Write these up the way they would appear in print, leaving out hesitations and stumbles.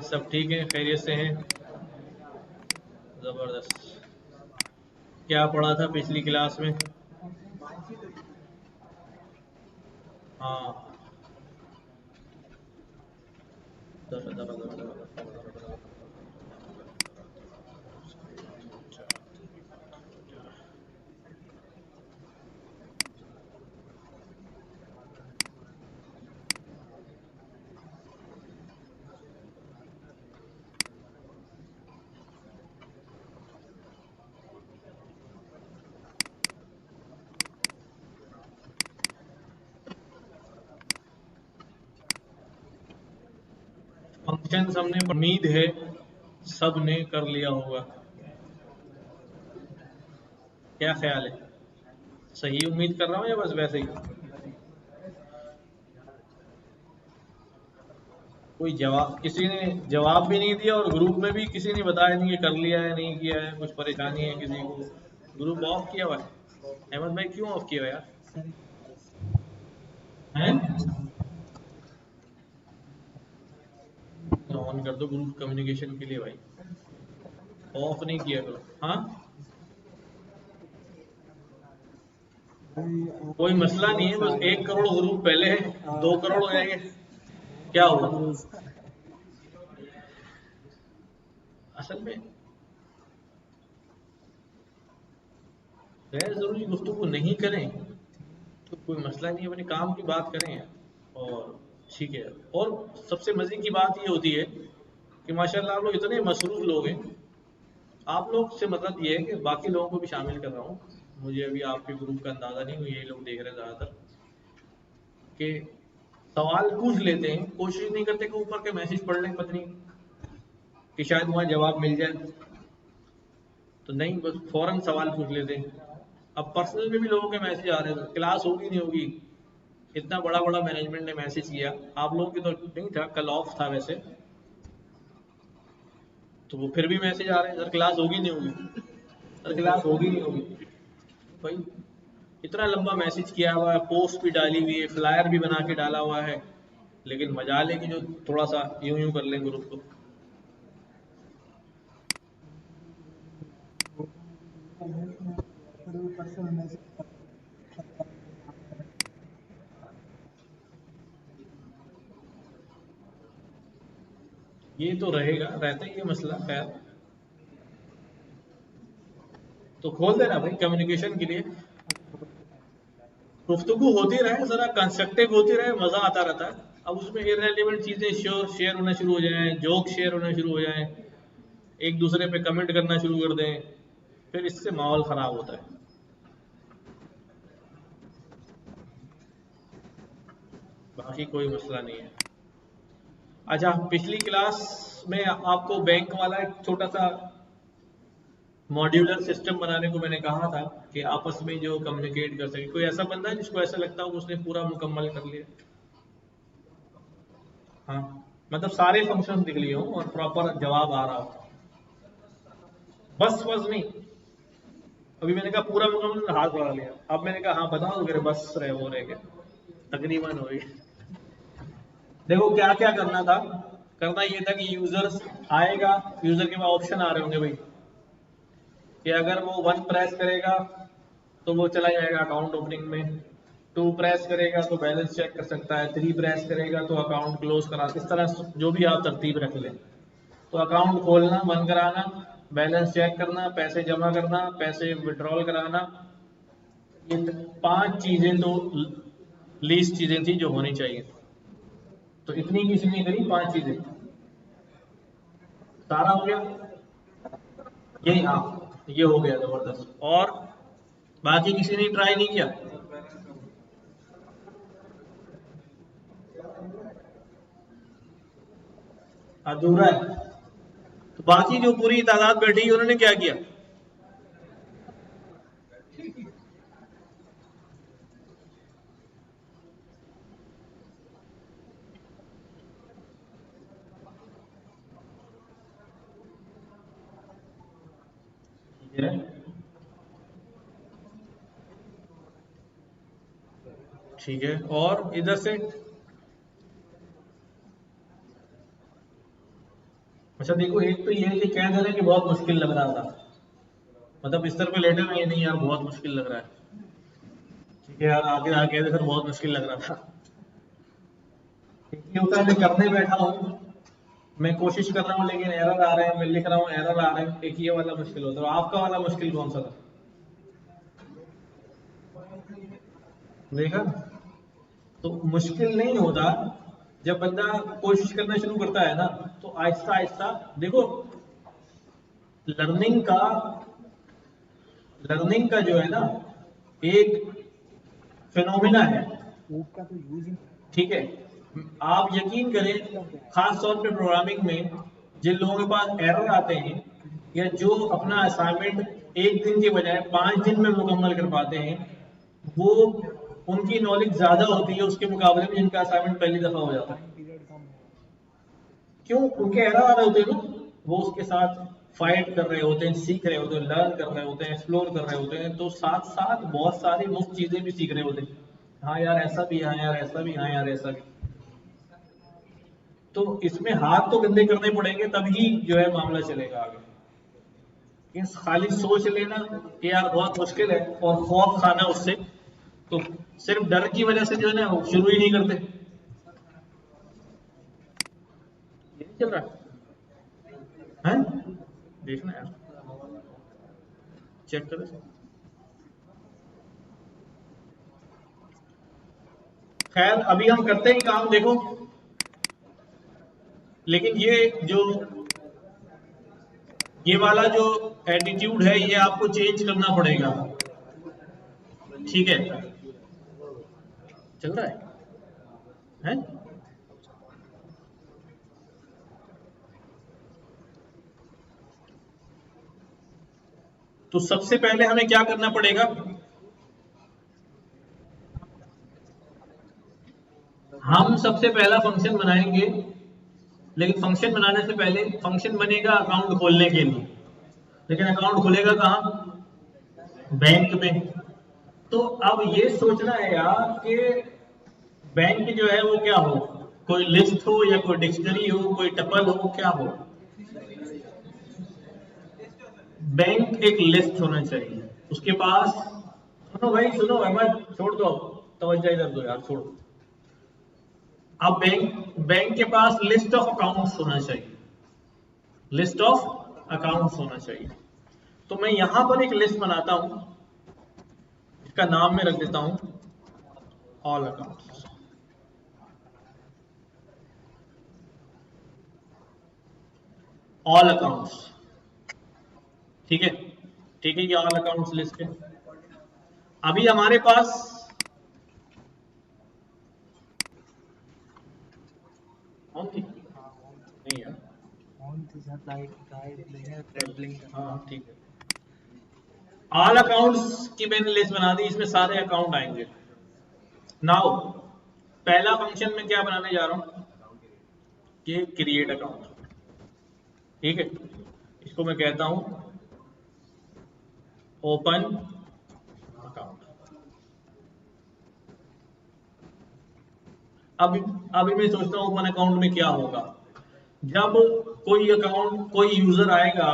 सब ठीक है, खैरियत से हैं। जबरदस्त। क्या पढ़ा था पिछली क्लास में? हाँ। फंक्शंस हमने उम्मीद है सब ने कर लिया होगा। क्या ख्याल है? सही उम्मीद कर रहा हूँ या बस वैसे ही? कोई जवाब, किसी ने जवाब भी नहीं दिया और ग्रुप में भी किसी ने बताया नहीं कि कर लिया है नहीं किया है, कुछ परेशानी है किसी को? ग्रुप ऑफ किया हुआ है। अहमद भाई क्यों ऑफ किया हुआ यार? हैं? ऑन कर दो ग्रुप कम्युनिकेशन के लिए भाई। ऑफ नहीं किया करो। हाँ, कोई मसला नहीं है, बस 1 करोड़ ग्रुप पहले है, 2 करोड़ हो जाएंगे। क्या हुआ? असल में गैर जरूरी गुफ्तगू नहीं करें तो कोई मसला नहीं है, अपने काम की बात करें और ठीक है। और सबसे मजे की बात ये होती है कि माशाल्लाह आप लोग इतने मसरूफ लोग हैं। आप लोग से मतलब ये है कि बाकी लोगों को भी शामिल कर रहा हूँ। मुझे अभी आपके ग्रुप का अंदाजा नहीं हुआ, यही लोग देख रहे हैं ज़्यादातर कि सवाल पूछ लेते हैं, कोशिश नहीं करते कि ऊपर के मैसेज पढ़ लें पत्नी कि शायद वहाँ जवाब मिल जाए। तो नहीं, बस फौरन सवाल पूछ लेते हैं। अब पर्सनल में भी लोगों के मैसेज आ रहे हैं, क्लास होगी नहीं होगी। इतना बड़ा बड़ा मैनेजमेंट ने मैसेज किया, आप लोगों की तो नहीं था, कल ऑफ था वैसे। तो वो फिर भी मैसेज आ रहे हैं, सर क्लास होगी नहीं होगी, सर क्लास होगी नहीं होगी। भाई इतना लंबा मैसेज किया हुआ है, पोस्ट भी डाली हुई है, फ्लायर भी बना के डाला हुआ है, लेकिन मजाल है कि जो थोड़ा सा यूं यूं कर लें ग्रुप को। ये तो रहेगा, रहता ही ये मसला। खैर, तो खोल देना भाई कम्युनिकेशन के लिए। गुफ्तगू होती रहे, जरा कंस्ट्रक्टिव होती रहे, मजा आता रहता है। अब उसमें इररिलेवेंट चीजें श्योर शेयर होना शुरू हो जाएं, जोक शेयर होना शुरू हो जाएं, एक दूसरे पे कमेंट करना शुरू कर दें, फिर इससे माहौल खराब होता है। बाकी कोई मसला नहीं है। अच्छा, पिछली क्लास में आपको बैंक वाला एक छोटा सा मॉड्यूलर सिस्टम बनाने को मैंने कहा था कि आपस में जो कम्युनिकेट कर सके। कोई ऐसा बंदा है जिसको ऐसा लगता हो कि उसने पूरा मुकम्मल कर लिया? हाँ, मतलब सारे फंक्शन दिख लिए हो और प्रॉपर जवाब आ रहा हो। बस बस नहीं, अभी मैंने कहा पूरा मुकम्मल, हाथ बढ़ा लिया। अब मैंने कहा हाँ बताओ तो फिर बस रहे हो रहे क्या, तकरीबन हो गई। देखो क्या क्या करना था। करना ये था कि यूजर्स आएगा, यूजर के पास ऑप्शन आ रहे होंगे भाई कि अगर वो 1 प्रेस करेगा तो वो चला जाएगा अकाउंट ओपनिंग में, 2 प्रेस करेगा तो बैलेंस चेक कर सकता है, 3 प्रेस करेगा तो अकाउंट क्लोज करा, इस तरह जो भी आप तरतीब रख लें। तो अकाउंट खोलना, बंद कराना, बैलेंस चेक करना, पैसे जमा करना, पैसे विड्रॉल कराना, ये 5 चीजें तो लीस्ट चीजें थी जो होनी चाहिए। तो इतनी किसी ने करी, 5 चीजें, सारा हो गया। यही, हाँ ये हो गया जबरदस्त। और बाकी किसी ने ट्राई नहीं किया? अधूरा है। तो बाकी जो पूरी तादाद बैठी उन्होंने क्या किया? ठीक है, ठीक है। और इधर से अच्छा देखो, एक तो ये है कि कह दे रहे हैं कि बहुत मुश्किल लग रहा था, मतलब बिस्तर पे लेटे में, ये नहीं यार बहुत मुश्किल लग रहा है, ठीक है यार, आगे आगे सर बहुत मुश्किल लग रहा था। ये होता है मैं करने बैठा हूँ, मैं कोशिश कर रहा हूँ लेकिन एरर आ रहे हैं, मैं लिख रहा हूँ एरर आ रहे हैं, एक ये वाला मुश्किल होता है। आपका वाला मुश्किल कौन सा था, देखा? तो मुश्किल नहीं होता, जब बंदा कोशिश करना शुरू करता है ना, तो आहिस्ता आहिस्ता देखो, लर्निंग का लर्निंग का जो है ना, एक फिनोमिना है, ठीक है? आप यकीन करें, खास तौर पे प्रोग्रामिंग में जिन लोगों के पास एरर आते हैं, या जो अपना असाइनमेंट एक दिन के बजाय 5 दिन में मुकम्मल कर पाते हैं, वो उनकी नॉलेज ज्यादा होती है उसके मुकाबले में जिनका असाइनमेंट पहली दफा हो जाता है। क्यों? उनके एरर आ रहे होते हैं ना, वो उसके साथ फाइट कर रहे होते हैं, सीख रहे होते हैं, लर्न कर रहे होते हैं, एक्सप्लोर कर रहे होते हैं, तो साथ साथ बहुत सारी मुफ्त चीजें भी सीख रहे होते हैं। हाँ यार ऐसा भी, हाँ यार ऐसा भी, हाँ यार ऐसा भी। तो इसमें हाथ तो गंदे करने पड़ेंगे तभी जो है मामला चलेगा आगे। खाली सोच लेना कि यार बहुत मुश्किल है और खौफ खाना उससे, तो सिर्फ डर की वजह से जो है ना वो शुरू ही नहीं करते। ये नहीं चल रहा है, देखना यार, चेक करो। खैर अभी हम करते हैं काम, देखो, लेकिन ये वाला जो एटीट्यूड है ये आपको चेंज करना पड़ेगा, ठीक है? चल रहा है? तो सबसे पहले हमें क्या करना पड़ेगा, हम सबसे पहला फंक्शन बनाएंगे, लेकिन फंक्शन बनाने से पहले फंक्शन बनेगा अकाउंट खोलने के लिए, लेकिन अकाउंट खुलेगा कहाँ? बैंक में। तो अब ये सोचना है यार कि बैंक जो है वो क्या हो, कोई लिस्ट हो या कोई डिक्शनरी हो, कोई टपल हो, क्या हो? बैंक एक लिस्ट होना चाहिए उसके पास। सुनो भाई सुनो, अहमद छोड़ दो, तवज्जो इधर दो यार, छोड़ो। अब बैंक के पास लिस्ट ऑफ अकाउंट्स होना चाहिए, लिस्ट ऑफ अकाउंट्स होना चाहिए। तो मैं यहां पर एक लिस्ट बनाता हूं, इसका नाम मैं रख देता हूं ऑल अकाउंट्स। ऑल अकाउंट्स, ठीक है? ठीक है, ये ऑल अकाउंट्स लिस्ट है। अभी हमारे पास कौन थी? नहीं यार, हाँ ठीक है। ऑल अकाउंट्स की मैंने लिस्ट बना दी, इसमें सारे अकाउंट आएंगे। नाउ पहला फंक्शन में क्या बनाने जा रहा हूं, कि क्रिएट अकाउंट, ठीक है? इसको मैं कहता हूं ओपन अकाउंट। अभी मैं सोचता हूं ओपन अकाउंट में क्या होगा, जब कोई यूजर आएगा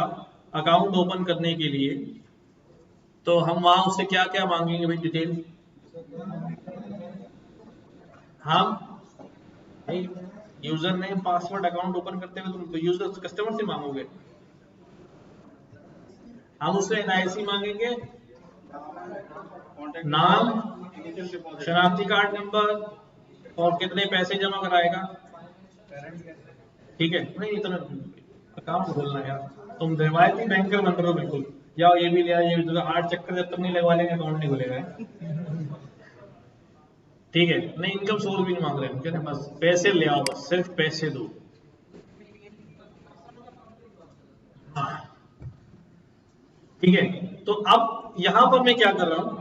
अकाउंट ओपन करने के लिए, तो हम वहां उससे क्या क्या मांगेंगे भाई, डिटेल? हम user name password account open करते हुए तुम यूजर कस्टमर से मांगोगे, हम उससे एनआईसी मांगेंगे, नाम, शनाख्ती कार्ड नंबर, और कितने पैसे जमा कराएगा, ठीक है? नहीं इतना अकाउंट खोलना यार, तुम रिवायती बैंकर बन रहे हो बिल्कुल, जाओ ये भी ले आओ, ये भी, तो 8 चक्कर जब तक नहीं लगवा लेंगे अकाउंट नहीं खुलेगा, ठीक है? नहीं इनकम सोर्स भी नहीं मांग रहे हम, क्या बस पैसे ले आओ, बस सिर्फ पैसे दो। ठीक है, तो अब यहां पर मैं क्या कर रहा हूं,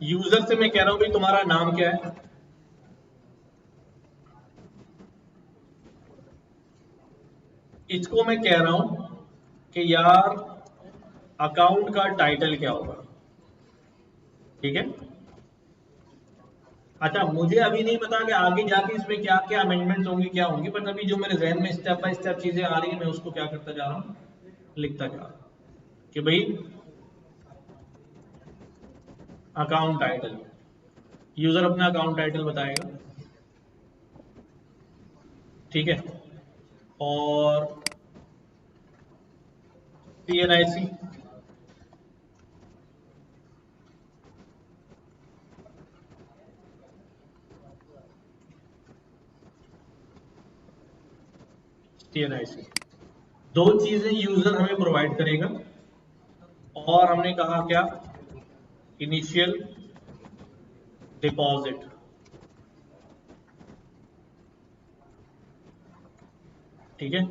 यूजर से मैं कह रहा हूं भाई तुम्हारा नाम क्या है, इसको मैं कह रहा हूं कि यार अकाउंट का टाइटल क्या होगा, ठीक है? अच्छा, मुझे अभी नहीं पता कि आगे जाके इसमें क्या क्या अमेंडमेंट्स होंगी, क्या होंगी, बट अभी जो मेरे जहन में स्टेप बाय स्टेप चीजें आ रही है, मैं उसको क्या करता जा रहा हूँ, लिखता जा रहा हूँ कि भाई अकाउंट टाइटल, यूजर अपना अकाउंट टाइटल बताएगा, ठीक है, और CNIC, CNIC, दो चीजें यूजर हमें प्रोवाइड करेगा, और हमने कहा क्या, इनिशियल डिपॉजिट, ठीक है,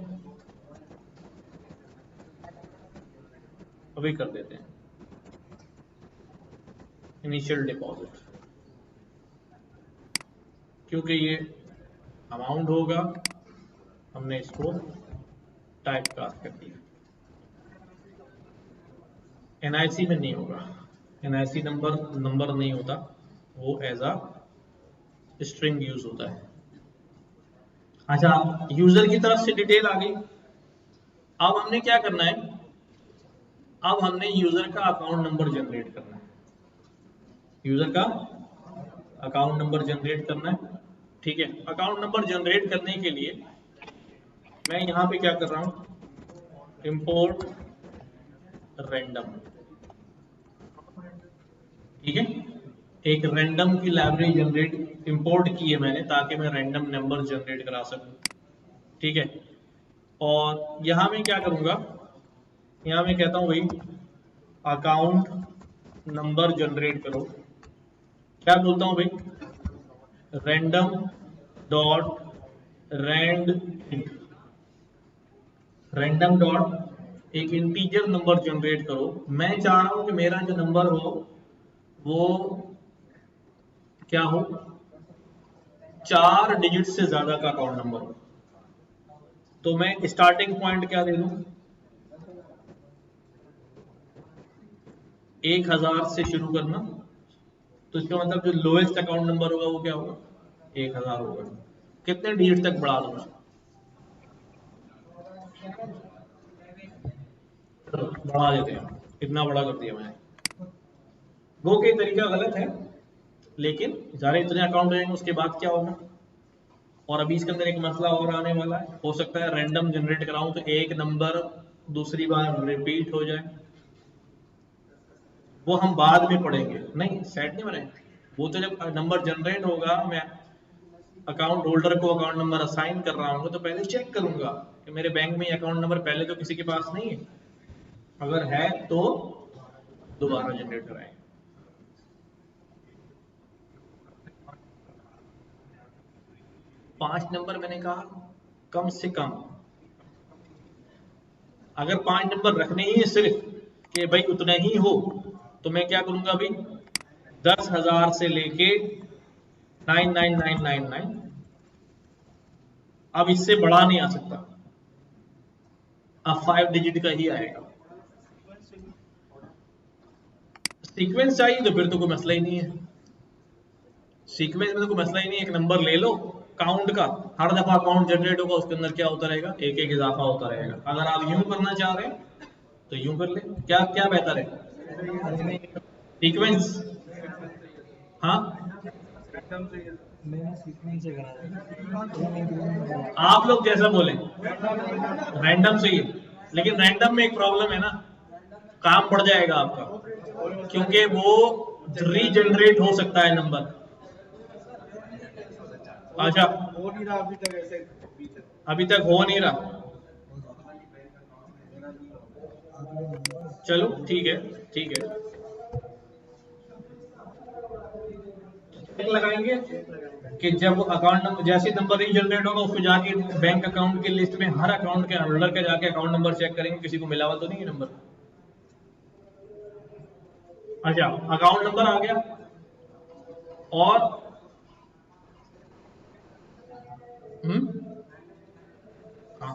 अभी कर देते हैं इनिशियल डिपॉजिट, क्योंकि ये अमाउंट होगा, हमने इसको टाइप कास्ट कर दिया। NIC में नहीं होगा, NIC नंबर नहीं होता, वो एज अ स्ट्रिंग यूज होता है। अच्छा, यूजर की तरफ से डिटेल आ गई। अब हमने क्या करना है, अब हमने यूजर का अकाउंट नंबर जनरेट करना है, यूजर का अकाउंट नंबर जनरेट करना है, ठीक है। अकाउंट नंबर जनरेट करने के लिए मैं यहां पे क्या कर रहा हूं, इंपोर्ट रैंडम, ठीक है, एक रैंडम की लाइब्रेरी जनरेट इंपोर्ट की है मैंने, ताकि मैं रैंडम नंबर जनरेट करा सकूं, ठीक है। और यहां मैं क्या करूंगा, यहां मैं कहता हूं भाई अकाउंट नंबर जनरेट करो, क्या बोलता हूं भाई, random dot rand, random dot एक इंटीजर नंबर जनरेट करो। मैं चाह रहा हूं कि मेरा जो नंबर हो वो क्या हो, 4 डिजिट से ज्यादा का अकाउंट नंबर हो। तो मैं स्टार्टिंग पॉइंट क्या दे दूं, 1000 से शुरू करना, तो इसका मतलब जो लोएस्ट अकाउंट नंबर होगा वो क्या होगा, 1000 होगा। कितने डिजिट तक बढ़ा दूं, बढ़ा देते हैं, इतना बड़ा कर दिया मैंने। गो के तरीका गलत है, लेकिन सारे इतने अकाउंट रहेंगे उसके बाद क्या होगा। और अभी इसके अंदर एक मसला और आने वाला है, हो सकता है रैंडम जनरेट कराऊं तो एक नंबर दूसरी बार रिपीट हो जाए, वो हम बाद में पढ़ेंगे, नहीं सेट नहीं बनाएंगे। वो तो जब नंबर जनरेट होगा, मैं अकाउंट होल्डर को अकाउंट नंबर असाइन कर रहा हूँ, तो पहले चेक करूंगा कि मेरे बैंक में अकाउंट नंबर पहले तो किसी के पास नहीं है, अगर है तो दोबारा जनरेट कराएंगे। 5 नंबर मैंने कहा कम से कम, अगर 5 नंबर रखने ही है सिर्फ कि भाई उतना ही हो, तो मैं क्या करूंगा अभी, 10,000 से लेके 99999, अब इससे बड़ा नहीं आ सकता, अब 5 डिजिट का ही आएगा। सीक्वेंस चाहिए तो फिर तो कोई मसला ही नहीं है, सीक्वेंस में तो कोई मसला ही नहीं है, एक नंबर ले लो काउंट का, हर दफा अकाउंट जनरेट होगा उसके अंदर क्या होता रहेगा, एक एक इजाफा होता रहेगा। अगर आप यूं करना चाह रहे हैं तो यूं कर ले, क्या क्या बेहतर है, सीक्वेंस, हाँ आप लोग जैसा बोले, रैंडम सही है, लेकिन रैंडम में एक प्रॉब्लम है ना, काम बढ़ जाएगा आपका, क्योंकि वो रीजनरेट हो सकता है नंबर। अच्छा, हो नहीं रहा अभी तक ऐसे, अभी तक हो नहीं रहा, चलो ठीक है, ठीक है, चेक लगाएंगे कि जब अकाउंट नंबर जैसे नंबर रीजनरेट होगा उसको जाके बैंक अकाउंट की लिस्ट में हर अकाउंट के होल्डर के जाके अकाउंट नंबर चेक करेंगे किसी को मिला हुआ तो नहीं है नंबर। अच्छा, अकाउंट नंबर आ गया, और हाँ,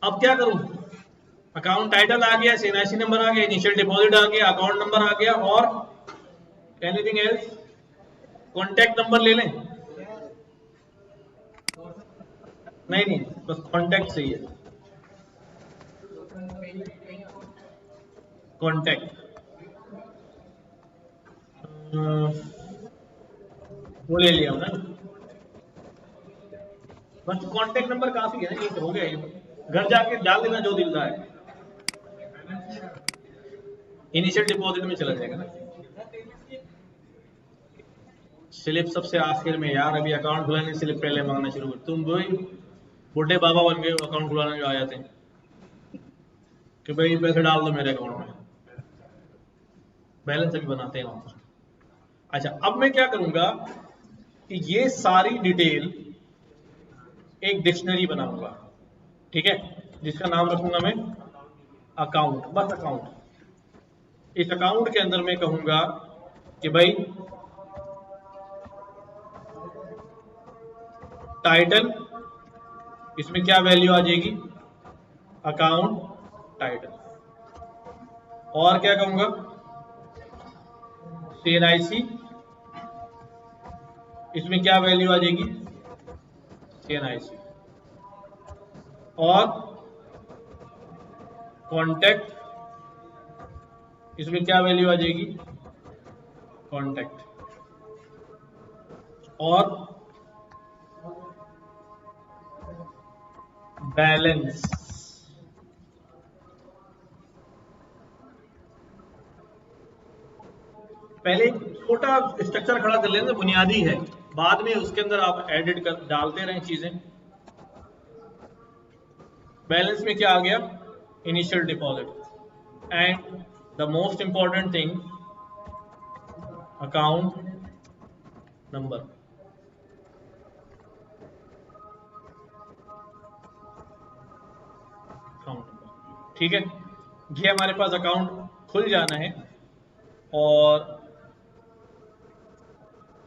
अब क्या करूं, अकाउंट टाइटल आ गया, CNIC नंबर आ गया, इनिशियल डिपॉजिट आ गया, अकाउंट नंबर आ गया, और एनीथिंग एल्स, कॉन्टैक्ट नंबर ले लें? नहीं नहीं, बस कॉन्टैक्ट चाहिए। कॉन्टैक्ट वो ले लिया हमने। बस कॉन्टैक्ट नंबर काफी है, ये तो हो गया। ये घर जाके डाल देना जो दिल रहा है, इनिशियल डिपॉजिट में चला जाएगा ना। स्लिप सबसे आखिर में यार, अभी अकाउंट खुलाने स्लिप पहले मांगना शुरू कर। तुम वही बूढ़े बाबा बन गए अकाउंट खुलाने जो आ जाते हैं कि भाई पैसे डाल दो मेरे अकाउंट में, बैलेंस अभी बनाते हैं वहां पर। अच्छा, अब मैं क्या करूंगा कि ये सारी डिटेल एक डिक्शनरी बनाऊंगा, ठीक है, जिसका नाम रखूंगा मैं अकाउंट, बस अकाउंट। इस अकाउंट के अंदर मैं कहूंगा कि भाई टाइटल, इसमें क्या वैल्यू आ जाएगी, अकाउंट टाइटल। और क्या कहूंगा, CNIC, इसमें क्या वैल्यू आ जाएगी, CNIC। और कॉन्टैक्ट, इसमें क्या वैल्यू आ जाएगी, कॉन्टैक्ट। और बैलेंस, पहले एक छोटा स्ट्रक्चर खड़ा कर लेना, बुनियादी है, बाद में उसके अंदर आप एडिट कर डालते रहें चीजें। बैलेंस में क्या आ गया, initial deposit. And the most important thing, account number. ठीक है, ये हमारे पास अकाउंट खुल जाना है। और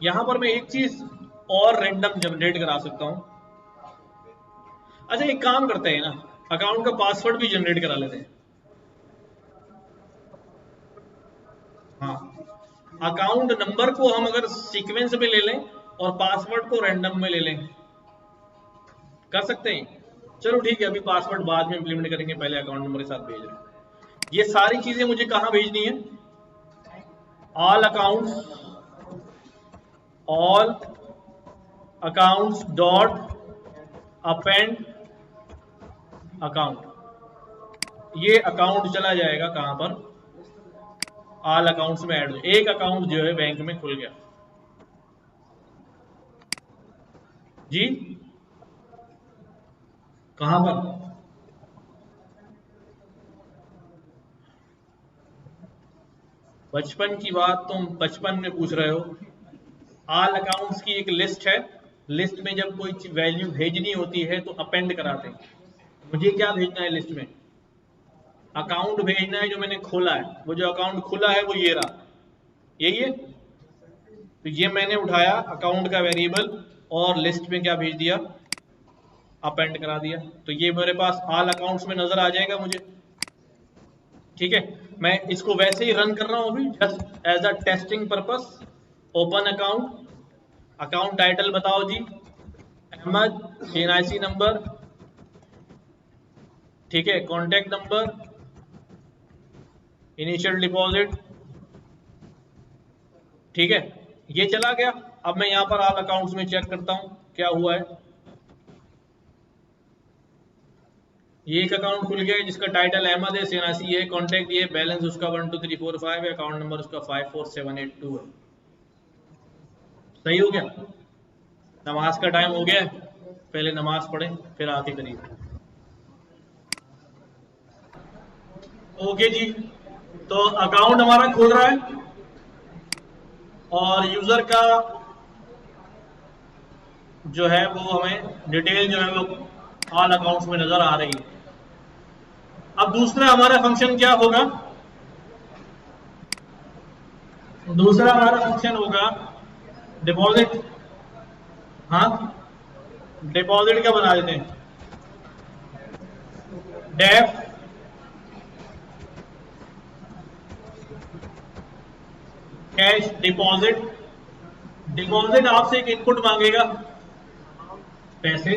यहां पर मैं एक चीज और रैंडम जनरेट करा सकता हूं। अच्छा, एक काम करते हैं ना, अकाउंट का पासवर्ड भी जनरेट करा लेते हैं। हाँ, अकाउंट नंबर को हम अगर सीक्वेंस में ले लें और पासवर्ड को रैंडम में ले लें, कर सकते हैं। चलो ठीक है, अभी पासवर्ड बाद में इंप्लीमेंट करेंगे, पहले अकाउंट नंबर के साथ भेज रहे हैं। ये सारी चीजें मुझे कहां भेजनी है, all accounts dot append account. ये अकाउंट चला जाएगा कहां पर, ऑल अकाउंट्स में ऐड। एक अकाउंट जो है बैंक में खुल गया जी, कहां पर, बचपन की बात तुम बचपन में पूछ रहे हो। ऑल अकाउंट्स की एक लिस्ट है, लिस्ट में जब कोई वैल्यू भेजनी होती है तो अपेंड कराते हैं। मुझे क्या भेजना है लिस्ट में, अकाउंट भेजना है जो मैंने खोला है। वो जो अकाउंट खुला है वो ये रहा, यही है। तो ये मैंने उठाया अकाउंट का वेरिएबल और लिस्ट में क्या भेज दिया, अपेंड करा दिया। तो ये मेरे पास ऑल अकाउंट्स में नजर आ जाएगा मुझे। ठीक है, मैं इसको वैसे ही रन कर रहा हूं अभी, just as a testing purpose. Open account, account title बताओ जी, अहमद, CNIC नंबर, ठीक है, कॉन्टैक्ट नंबर, इनिशियल डिपॉजिट, ठीक है, ये चला गया। अब मैं यहां पर ऑल अकाउंट्स में चेक करता हूं क्या हुआ है। ये एक अकाउंट खुल गया है जिसका टाइटल अहमद है, CNIC है, कॉन्टैक्ट ये, बैलेंस उसका 1 2 3 4 5 है, अकाउंट नंबर उसका 54782 है। सही हो गया। नमाज का टाइम हो गया है, पहले नमाज पढ़ें फिर आके करिए। ओके जी, तो अकाउंट हमारा खुल रहा है और यूजर का जो है वो हमें डिटेल जो है वो ऑल अकाउंट्स में नजर आ रही है। अब दूसरा हमारा फंक्शन क्या होगा, दूसरा हमारा फंक्शन होगा डिपॉजिट। हाँ, डिपॉजिट क्या बना देते हैं, डेफ कैश डिपॉजिट डिपॉजिट आपसे एक इनपुट मांगेगा, पैसे,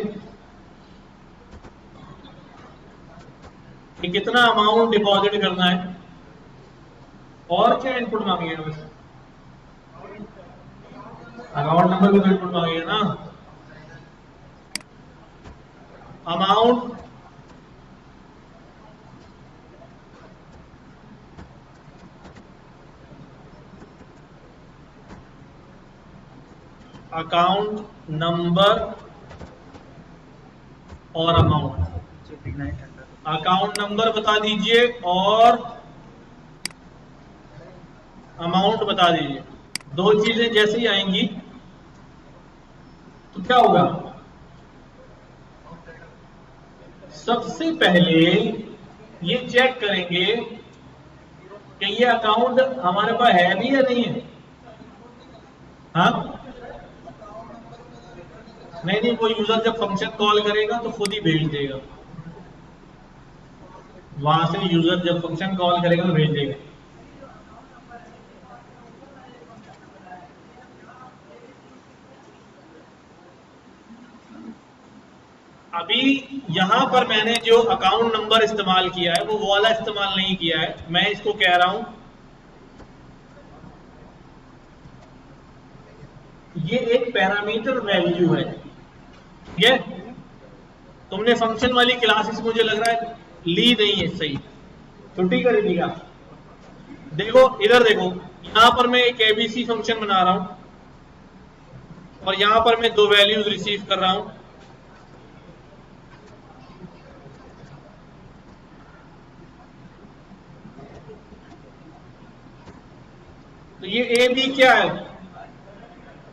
कि कितना अमाउंट डिपॉजिट करना है, और क्या इनपुट मांगेगा बस, अकाउंट नंबर भी तो इनपुट मांगेगा ना, अमाउंट, अकाउंट नंबर और अमाउंट, अकाउंट नंबर बता दीजिए और अमाउंट बता दीजिए। दो चीजें जैसे ही आएंगी तो क्या होगा, सबसे पहले ये चेक करेंगे कि ये अकाउंट हमारे पास है भी या नहीं है। हाँ, नहीं, कोई यूजर जब फंक्शन कॉल करेगा तो खुद ही भेज देगा, वहां से यूजर जब फंक्शन कॉल करेगा तो भेज देगा। अभी यहां पर मैंने जो अकाउंट नंबर इस्तेमाल किया है वो वाला इस्तेमाल नहीं किया है, मैं इसको कह रहा हूं ये एक पैरामीटर वैल्यू है, ठीक है। तुमने फंक्शन वाली क्लासेस मुझे लग रहा है ली नहीं है, सही छुट्टी कर दी क्या। देखो इधर देखो, यहां पर मैं एक एबीसी फंक्शन बना रहा हूं और यहां पर मैं दो वैल्यूज रिसीव कर रहा हूं। तो ये ए बी क्या है,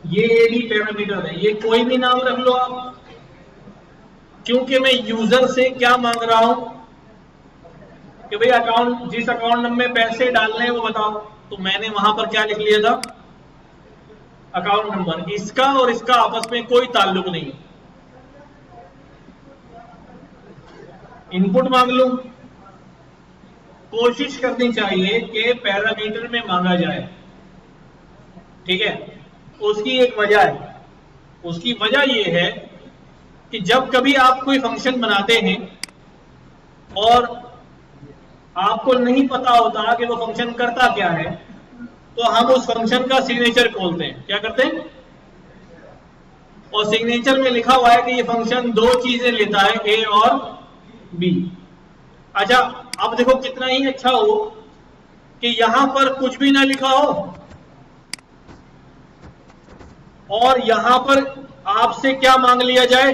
ये ए बी पैरामीटर है, ये कोई भी नाम रख लो आप, क्योंकि मैं यूजर से क्या मांग रहा हूं कि भाई अकाउंट, जिस अकाउंट नंबर में पैसे डालने हैं वो बताओ, तो मैंने वहां पर क्या लिख लिया था, अकाउंट नंबर। इसका और इसका आपस में कोई ताल्लुक नहीं, इनपुट मांग लूं, कोशिश करनी चाहिए कि पैरामीटर में मांगा जाए, ठीक है। उसकी एक वजह है, उसकी वजह यह है कि जब कभी आप कोई फंक्शन बनाते हैं और आपको नहीं पता होता कि वो फंक्शन करता क्या है, तो हम उस फंक्शन का सिग्नेचर खोलते हैं, क्या करते हैं, और सिग्नेचर में लिखा हुआ है कि ये फंक्शन दो चीजें लेता है, ए और बी। अच्छा, अब देखो कितना ही अच्छा हो कि यहां पर कुछ भी ना लिखा हो और यहां पर आपसे क्या मांग लिया जाए,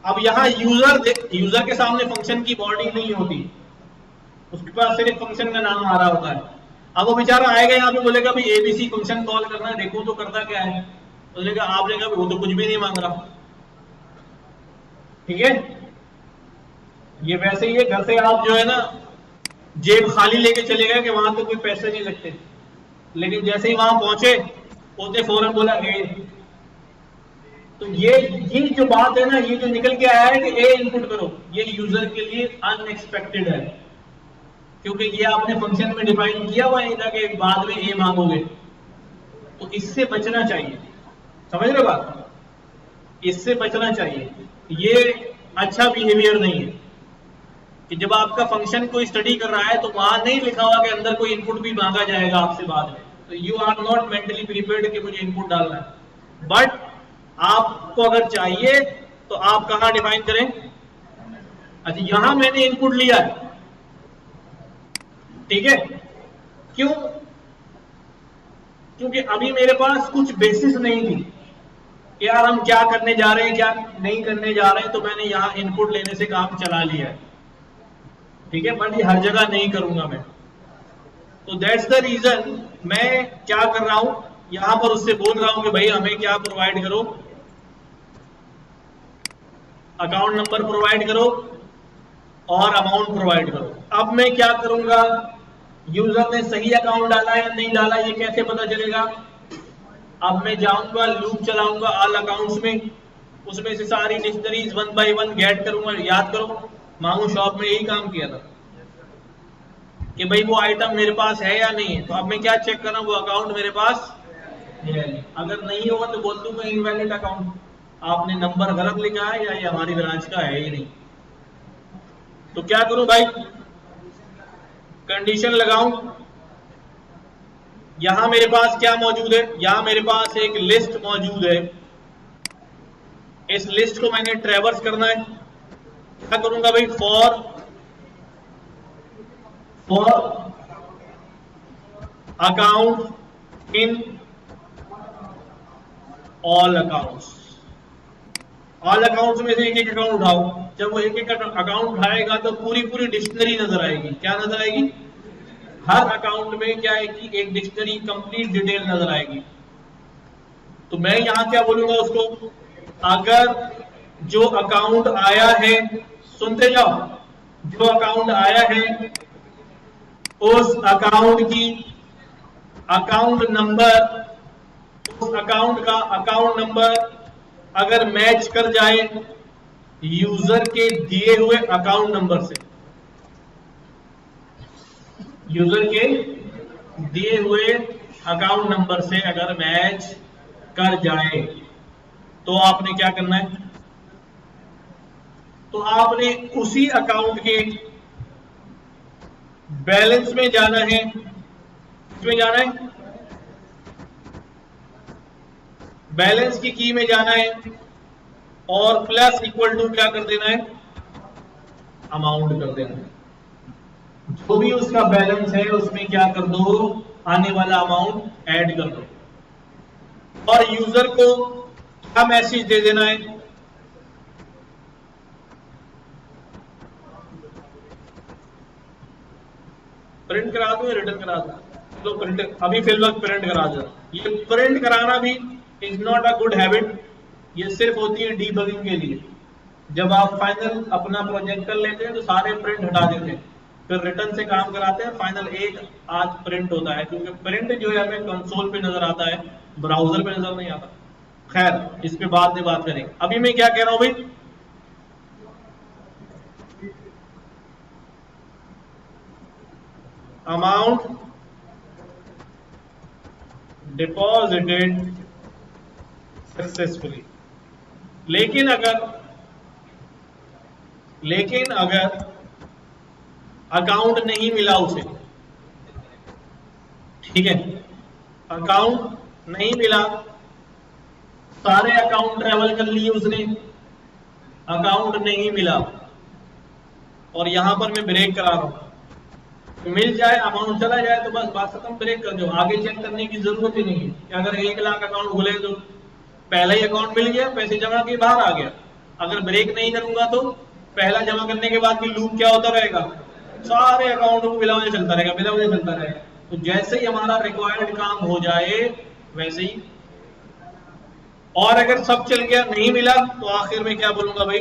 अब यहां यूजर के सामने फंक्शन की बॉडी नहीं होती, उसके पास सिर्फ फंक्शन का नाम आ रहा होता है। अब वो बेचारा आएगा यहाँ पे बोलेगा भाई एबीसी फंक्शन कॉल करना है, देखो तो करता क्या है, बोलेगा आप बोलेगा वो तो कुछ भी नहीं मांग रहा, ठीक है। ये वैसे ही है, घर से आप जो है ना जेब खाली लेके चले गए कि वहां तो कोई पैसे नहीं लगते, लेकिन जैसे ही वहां पहुंचे उसने फौरन बोला ए। तो ये जो बात है ना, ये जो निकल के आया है कि ए इनपुट करो, ये यूजर के लिए अनएक्सपेक्टेड है, क्योंकि ये आपने फंक्शन में डिफाइन किया हुआ है कि बाद में ए मांगोगे, तो इससे बचना चाहिए, समझ रहे हो बात, इससे बचना चाहिए। ये अच्छा बिहेवियर नहीं है कि जब आपका फंक्शन कोई स्टडी कर रहा है तो वहां नहीं लिखा हुआ कि अंदर कोई इनपुट भी मांगा जाएगा आपसे बाद में, तो you are not mentally prepared कि मुझे इनपुट डालना है। बट आपको अगर चाहिए तो आप कहां डिफाइन करें, अच्छा यहां मैंने इनपुट लिया है, ठीक है। क्यों, क्योंकि अभी मेरे पास कुछ बेसिस नहीं थी कि यार हम क्या करने जा रहे हैं क्या नहीं करने जा रहे हैं, तो मैंने यहां इनपुट लेने से काम चला लिया है, ठीक है। बट ये हर जगह नहीं करूंगा मैं, तो दैट्स द रीजन मैं क्या कर रहा हूं, यहां पर उससे बोल रहा हूं कि भाई हमें क्या प्रोवाइड करो, अकाउंट नंबर प्रोवाइड करो और अमाउंट प्रोवाइड करो। अब मैं क्या करूंगा, यूजर ने सही अकाउंट डाला या नहीं डाला ये कैसे पता चलेगा। अब मैं जाऊंगा लूप चलाऊंगा ऑल अकाउंट्स में, उसमें से सारी डिक्शनरीज 1 by 1 गेट करूंगा। याद करो मामू शॉप में यही काम किया था, कि भाई वो आइटम मेरे पास है या नहीं है। तो अब मैं क्या चेक कर रहा हूँ, वो अकाउंट मेरे पास है या नहीं। अगर नहीं होगा तो बोल दूंगा इनवैलिड अकाउंट, आपने नंबर गलत लिखा है या ये हमारी ब्रांच का है ही नहीं। तो क्या करूं भाई, कंडीशन लगाऊं। यहां मेरे पास क्या मौजूद है, यहां मेरे पास एक लिस्ट मौजूद है, इस लिस्ट को मैंने ट्रैवर्स करना है। क्या करूंगा भाई, for account in all accounts. All accounts में से एक एक अकाउंट उठाओ। जब वो एक एक अकाउंट उठाएगा तो पूरी पूरी डिक्शनरी नजर आएगी। क्या नजर आएगी, हर अकाउंट में क्या है कि एक डिक्शनरी कंप्लीट डिटेल नजर आएगी। तो मैं यहां क्या बोलूंगा उसको, अगर जो अकाउंट आया है, सुनते जाओ, जो अकाउंट आया है उस अकाउंट की अकाउंट नंबर, उस अकाउंट का अकाउंट नंबर अगर मैच कर जाए यूजर के दिए हुए अकाउंट नंबर से, यूजर के दिए हुए अकाउंट नंबर से अगर मैच कर जाए तो आपने क्या करना है, तो आपने उसी अकाउंट के बैलेंस में जाना है। किसमें जाना है, बैलेंस की की में जाना है और प्लस इक्वल टू क्या कर देना है, अमाउंट कर देना है। जो भी उसका बैलेंस है उसमें क्या कर दो, आने वाला अमाउंट ऐड कर दो। और यूजर को क्या मैसेज दे देना है, प्रिंट करा दो या रिटर्न करा दो, तो प्रिंट अभी फिलहाल प्रिंट करा दो। ये प्रिंट कराना भी is not a good habit, ये सिर्फ होती है डीबगिंग के लिए। जब आप फाइनल अपना प्रोजेक्ट कर लेते हैं तो सारे प्रिंट हटा देते हैं, फिर रिटर्न से काम कराते हैं, फाइनल एक आज प्रिंट होता है, क्योंकि प्रिंट जो है हमें कंसोल पे नजर आता है, ब्राउजर पे नजर नहीं आता। खैर इस पे बाद में बात करेंगे। अभी मैं क्या कह रहा हूं भाई, अमाउंट डिपॉजिटेड सक्सेसफुली। लेकिन अगर अकाउंट नहीं मिला उसे, ठीक है, अकाउंट नहीं मिला, सारे अकाउंट ट्रेवल कर लिए उसने, अकाउंट नहीं मिला, और यहां पर मैं ब्रेक करा रहा हूं, मिल जाए अमाउंट चला जाए तो बस बात खत्म, ब्रेक कर दो, आगे चेक करने की जरूरत ही नहीं है कि अगर 1 लाख अकाउंट खुले तो पहला ही अकाउंट मिल गया, पैसे जमा किए बाहर आ गया। अगर ब्रेक नहीं करूंगा तो पहला जमा करने के बाद भी लूप क्या होता रहेगा, सारे अकाउंट को बिना वजह चलता रहेगा। तो जैसे ही हमारा रिक्वायर्ड काम हो जाए वैसे ही, और अगर सब चल गया नहीं मिला तो आखिर में क्या बोलूंगा भाई,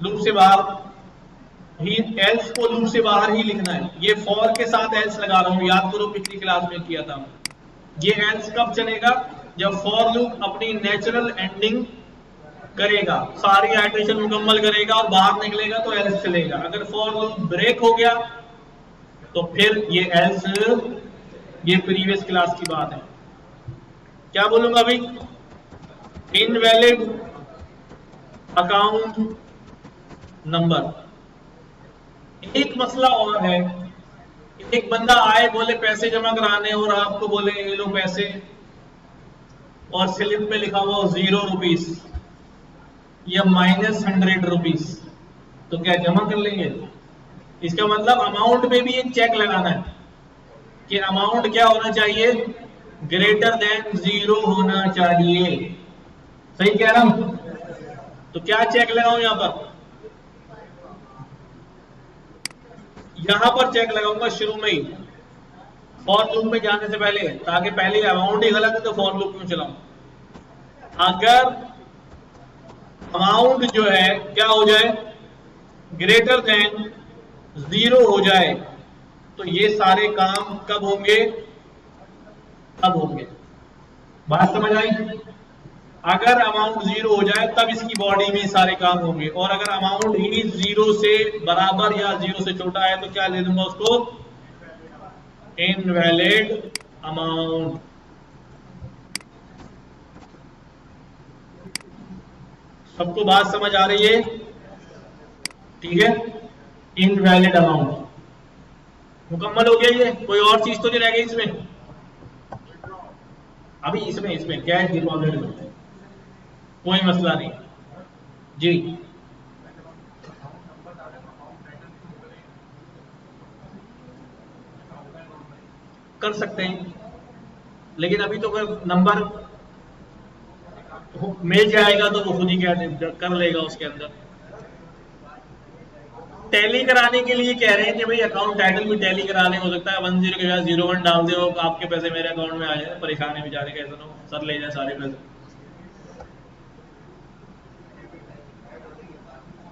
लूप से बाहर ही, एल्स को लूप से बाहर ही लिखना है। ये फॉर के साथ एल्स लगा रहा हूं, याद करो पिछली क्लास में किया था। ये एल्स कब चलेगा, जब फॉर लूप अपनी नेचुरल एंडिंग करेगा, सारी आइटरेशन मुकम्मल करेगा और बाहर निकलेगा तो एल्स चलेगा। अगर फॉर लूप ब्रेक हो गया तो फिर ये एल्स, ये प्रीवियस क्लास की बात है। क्या बोलूंगा भाई, इनवैलिड अकाउंट नंबर। एक मसला और है, एक बंदा आए बोले पैसे जमा कराने और आपको बोले ये लो पैसे, और स्लिप पे लिखा हुआ 0 रुपीस या -100 रुपीस, तो क्या जमा कर लेंगे? इसका मतलब अमाउंट में भी एक चेक लगाना है कि अमाउंट क्या होना चाहिए, ग्रेटर देन 0 होना चाहिए। सही कह रहा हूं? तो क्या चेक लगाऊं यहां पर चेक लगाऊंगा शुरू में ही, फॉर लूप में जाने से पहले, ताकि पहले अमाउंट ही गलत है तो फॉर लूप क्यों चलाऊं। अगर अमाउंट जो है क्या हो जाए, ग्रेटर देन 0 हो जाए तो ये सारे काम कब होंगे, बात समझ आई? अगर अमाउंट 0 हो जाए तब इसकी बॉडी में सारे काम होंगे, और अगर अमाउंट ही 0 से बराबर या 0 से छोटा है तो क्या दे दूंगा उसको? Invalid amount. सबको बात समझ आ रही है? ठीक है, इनवैलिड अमाउंट मुकम्मल हो गया। ये कोई और चीज तो नहीं रह गई इसमें? अभी इसमें कैश डिपॉजिट में कोई मसला नहीं जी। कर सकते हैं, लेकिन अभी तो नंबर मिल जाएगा तो वो खुद ही कर लेगा उसके अंदर। टैली कराने के लिए कह रहे हैं कि भाई अकाउंट टाइटल भी टैली करा लें, हो सकता है 10 के बाद 01 डाल दे, आपके पैसे मेरे अकाउंट में आ जाए, परेशान है बेचारे, कैसे ना सर ले जाए सारे पैसे।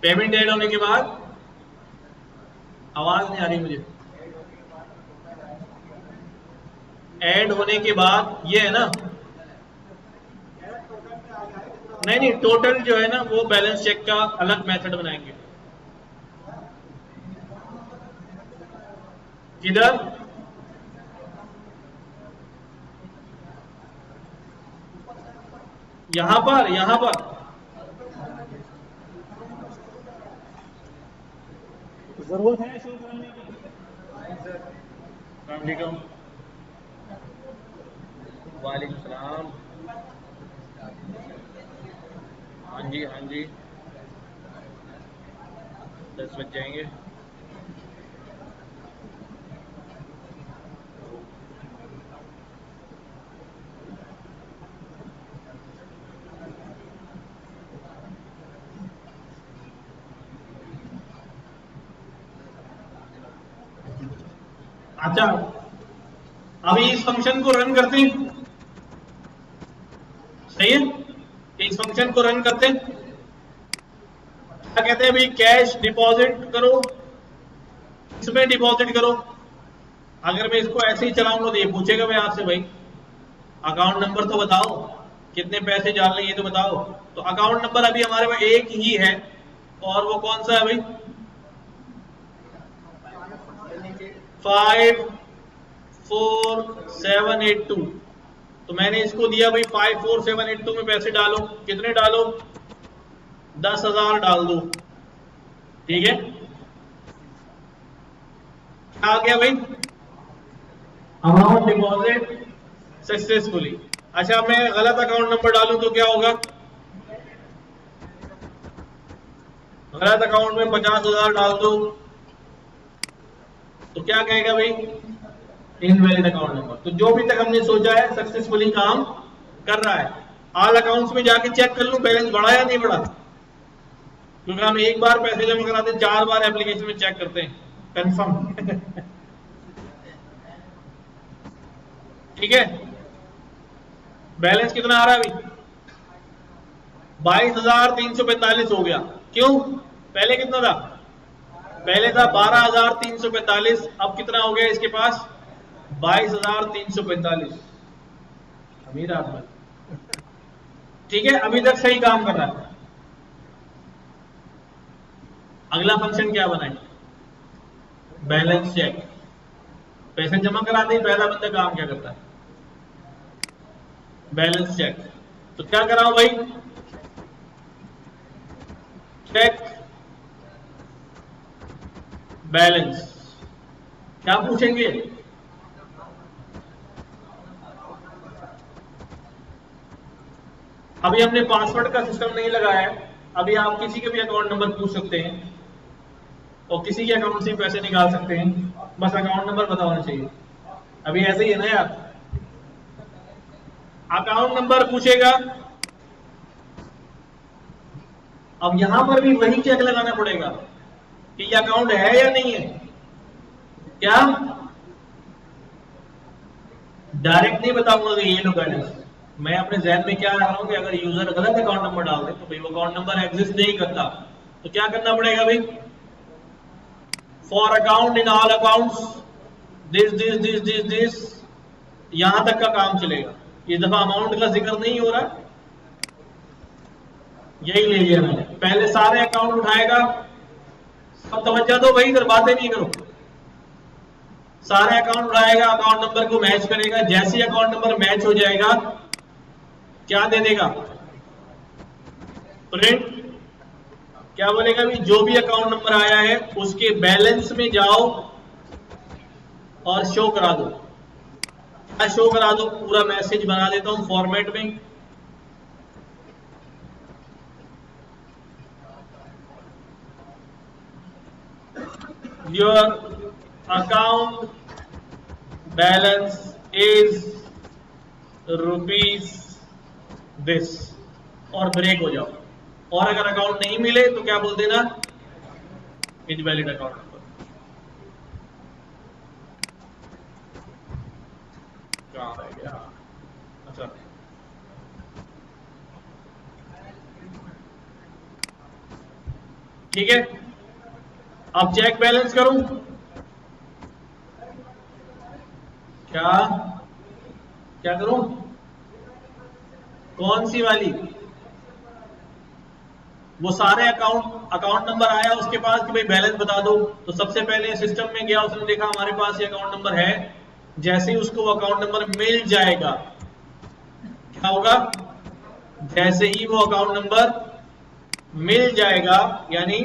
पेमेंट ऐड होने के बाद, आवाज नहीं आ रही मुझे, ऐड होने के बाद ये है ना, नहीं टोटल जो है ना वो बैलेंस चेक का अलग मेथड बनाएंगे। किधर? यहां पर जरूरत है शो करने की। वालेकुम सलाम। हाँ जी 10 बज जाएंगे। अच्छा, अभी इस फंक्शन को रन करते हैं, सही है? इस फंक्शन को रन करते हैं, क्या कहते हैं भाई? कैश डिपॉजिट करो, इसमें डिपॉजिट करो। अगर मैं इसको ऐसे ही चलाऊंगा तो ये पूछेगा भाई आपसे, भाई अकाउंट नंबर तो बताओ, कितने पैसे डालने ये तो बताओ। तो अकाउंट नंबर अभी हमारे पास एक ही है, और वो कौन सा है भाई? 54782। तो मैंने इसको दिया भाई 54782 में पैसे डालो। कितने डालो? 10,000 डाल दो। ठीक है, क्या आ गया भाई? Amount deposit successfully. अच्छा, मैं गलत अकाउंट नंबर डालूं तो क्या होगा? गलत अकाउंट में 50,000 डाल दो तो क्या कहेगा भाई? Invalid account number. तो जो भी तक हमने सोचा है सक्सेसफुली काम कर रहा है। ऑल अकाउंट्स में जाके चेक कर लूं बैलेंस बढ़ा या नहीं बढ़ा, क्योंकि हम एक बार पैसे जमा कराते हैं, 4 बार एप्लीकेशन में चेक करते हैं कंफर्म। ठीक है, बैलेंस कितना आ रहा है अभी? 22,345 हो गया। क्यों? पहले कितना था? पहले था 12,345, अब कितना हो गया इसके पास? 22,345। अमीर आदमी। ठीक है, अभी तक सही काम कर रहा है। अगला फंक्शन क्या बनाए? Balance check. पैसे जमा कराते ही पहला बंदा काम क्या करता है? Balance check. तो क्या कराऊं भाई? Check balance. क्या पूछेंगे? अभी हमने पासवर्ड का सिस्टम नहीं लगाया है, अभी आप किसी के भी अकाउंट नंबर पूछ सकते हैं और किसी के अकाउंट से पैसे निकाल सकते हैं, बस अकाउंट नंबर पता होना चाहिए। अभी ऐसे ही है ना यार, अकाउंट नंबर पूछेगा। अब यहां पर भी वही चेक लगाना पड़ेगा कि ये अकाउंट है या नहीं है। क्या डायरेक्ट नहीं बताऊंगा कि ये लो बैलेंस, मैं अपने जहन में क्या रहा हूं कि अगर यूजर गलत अकाउंट नंबर डाल दे तो भाई वो अकाउंट नंबर एग्जिस्ट नहीं करता, तो क्या करना पड़ेगा भाई? For account in all accounts this this this this this, यहां तक का काम चलेगा। इस दफा अमाउंट का जिक्र नहीं हो रहा, यही ले लिया मैंने। पहले सारे अकाउंट उठाएगा, सब तवज्जो दो भाई, इधर बातें नहीं करो। सारे अकाउंट उठाएगा, अकाउंट नंबर को मैच करेगा, जैसे ही अकाउंट नंबर मैच हो जाएगा क्या दे देगा, प्रिंट। क्या बोलेगा भी, जो भी अकाउंट नंबर आया है उसके बैलेंस में जाओ और शो करा दो। क्या शो करा दो, पूरा मैसेज बना देता हूं फॉर्मेट में। Your account balance is rupees this, और ब्रेक हो जाओ। और अगर अकाउंट नहीं मिले तो क्या बोल देना, इनवैलिड अकाउंट नंबर। कहां रह गया, अच्छा ठीक है। अब चेक बैलेंस करूं, क्या क्या करूं, कौन सी वाली, वो सारे अकाउंट नंबर आया उसके पास कि भाई बैलेंस बता दो। तो सबसे पहले सिस्टम में गया, उसने देखा हमारे पास ये अकाउंट नंबर है। जैसे ही उसको वो अकाउंट नंबर मिल जाएगा, क्या होगा, जैसे ही वो अकाउंट नंबर मिल जाएगा, यानी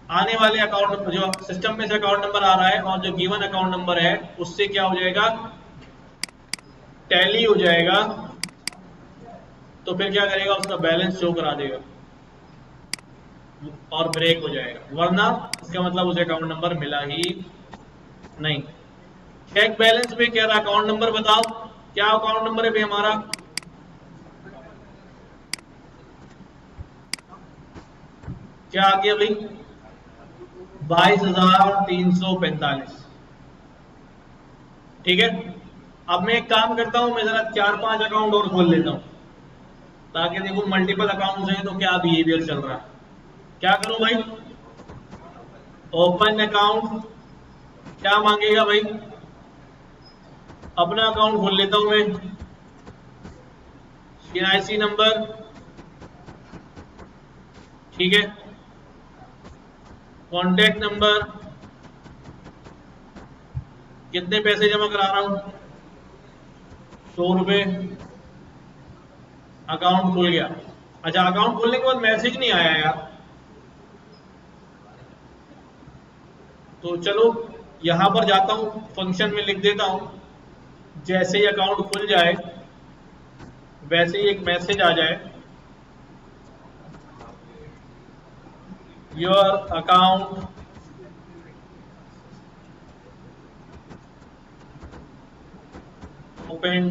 आने वाले अकाउंट नंबर, जो सिस्टम में से अकाउंट नंबर आ रहा है और जो गिवन अकाउंट नंबर है उससे क्या हो जाएगा, टैली हो जाएगा। तो फिर क्या करेगा, उसका बैलेंस शो करा देगा और ब्रेक हो जाएगा, वरना इसका मतलब उसे अकाउंट नंबर मिला ही नहीं। चेक बैलेंस में कह रहा अकाउंट नंबर बताओ, क्या अकाउंट नंबर है भाई हमारा, क्या आ गया भाई, 22,345। ठीक है। अब मैं एक काम करता हूं, मैं जरा 4-5 अकाउंट और खोल लेता हूं, ताकि देखो मल्टीपल अकाउंट्स हैं तो क्या बिहेवियर चल रहा है। क्या करूं भाई, ओपन अकाउंट, क्या मांगेगा भाई, अपना अकाउंट खोल लेता हूं मैं, CIC नंबर, ठीक है, कॉन्टैक्ट नंबर, कितने पैसे जमा करा रहा हूं, 100 रुपए, अकाउंट खुल गया। अच्छा, अकाउंट खोलने के बाद मैसेज नहीं आया यार, तो चलो यहां पर जाता हूं, फंक्शन में लिख देता हूं, जैसे ही अकाउंट खुल जाए वैसे ही एक मैसेज आ जाए, योर अकाउंट ओपन,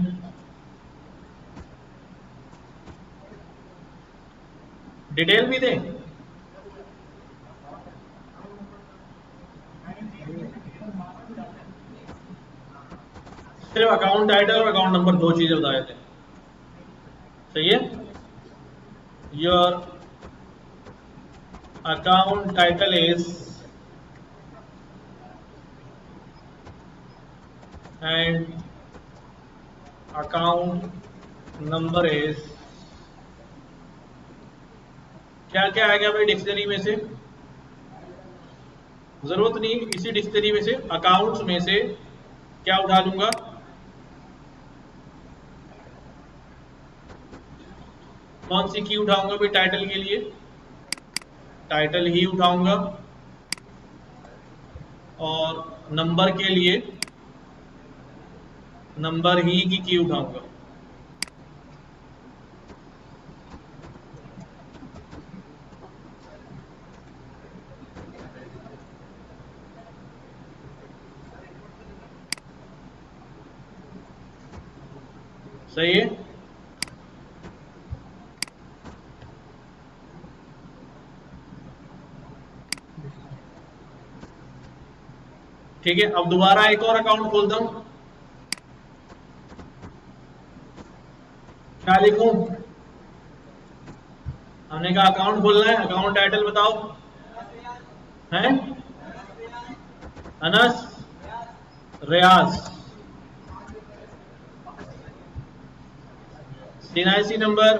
डिटेल भी दें, सिर्फ अकाउंट टाइटल और अकाउंट नंबर, दो चीजें बताए थे, सही है। Your account title is and account number is, क्या क्या आएगा भाई डिक्शनरी में से, जरूरत नहीं, इसी डिक्शनरी में से अकाउंट्स में से क्या उठा लूंगा, कौन सी की उठाऊंगा भाई, टाइटल के लिए टाइटल ही उठाऊंगा, और नंबर के लिए नंबर ही की उठाऊंगा। सही है। ठीक है, अब दोबारा एक और अकाउंट खोलता हूं, क्या लिखूं, हमने कहा अकाउंट खोलना है, अकाउंट टाइटल बताओ, है अनस रियाज, CIC नंबर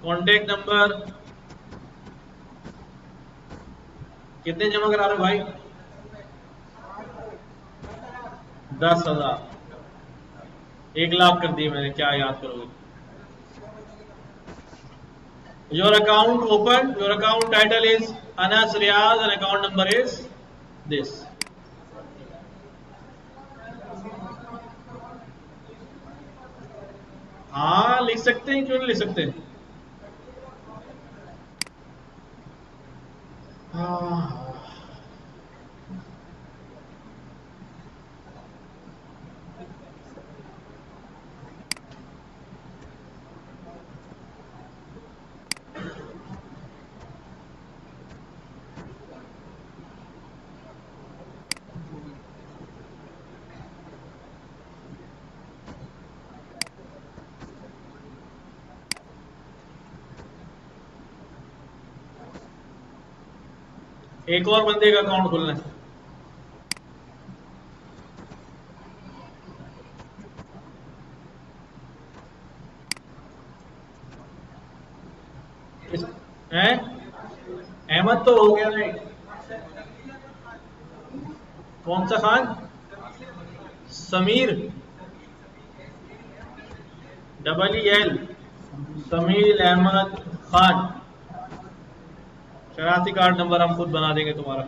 कॉन्टेक्ट नंबर कितने जमा करा रहे हो भाई? 10,000। 1,00,000 कर दिए मैंने, क्या याद करोगे? Your account open, your account title is Anas Riyaz and account number is this. हाँ लिख सकते हैं, क्यों नहीं लिख सकते? हाँ एक और बंदे का अकाउंट खोलना है। हैं? अहमद तो हो गया नहीं। कौन सा Khan? Sameer, EEL, Sameer Ahmad Khan. 84 card number हम खुद बना देंगे तुम्हारा।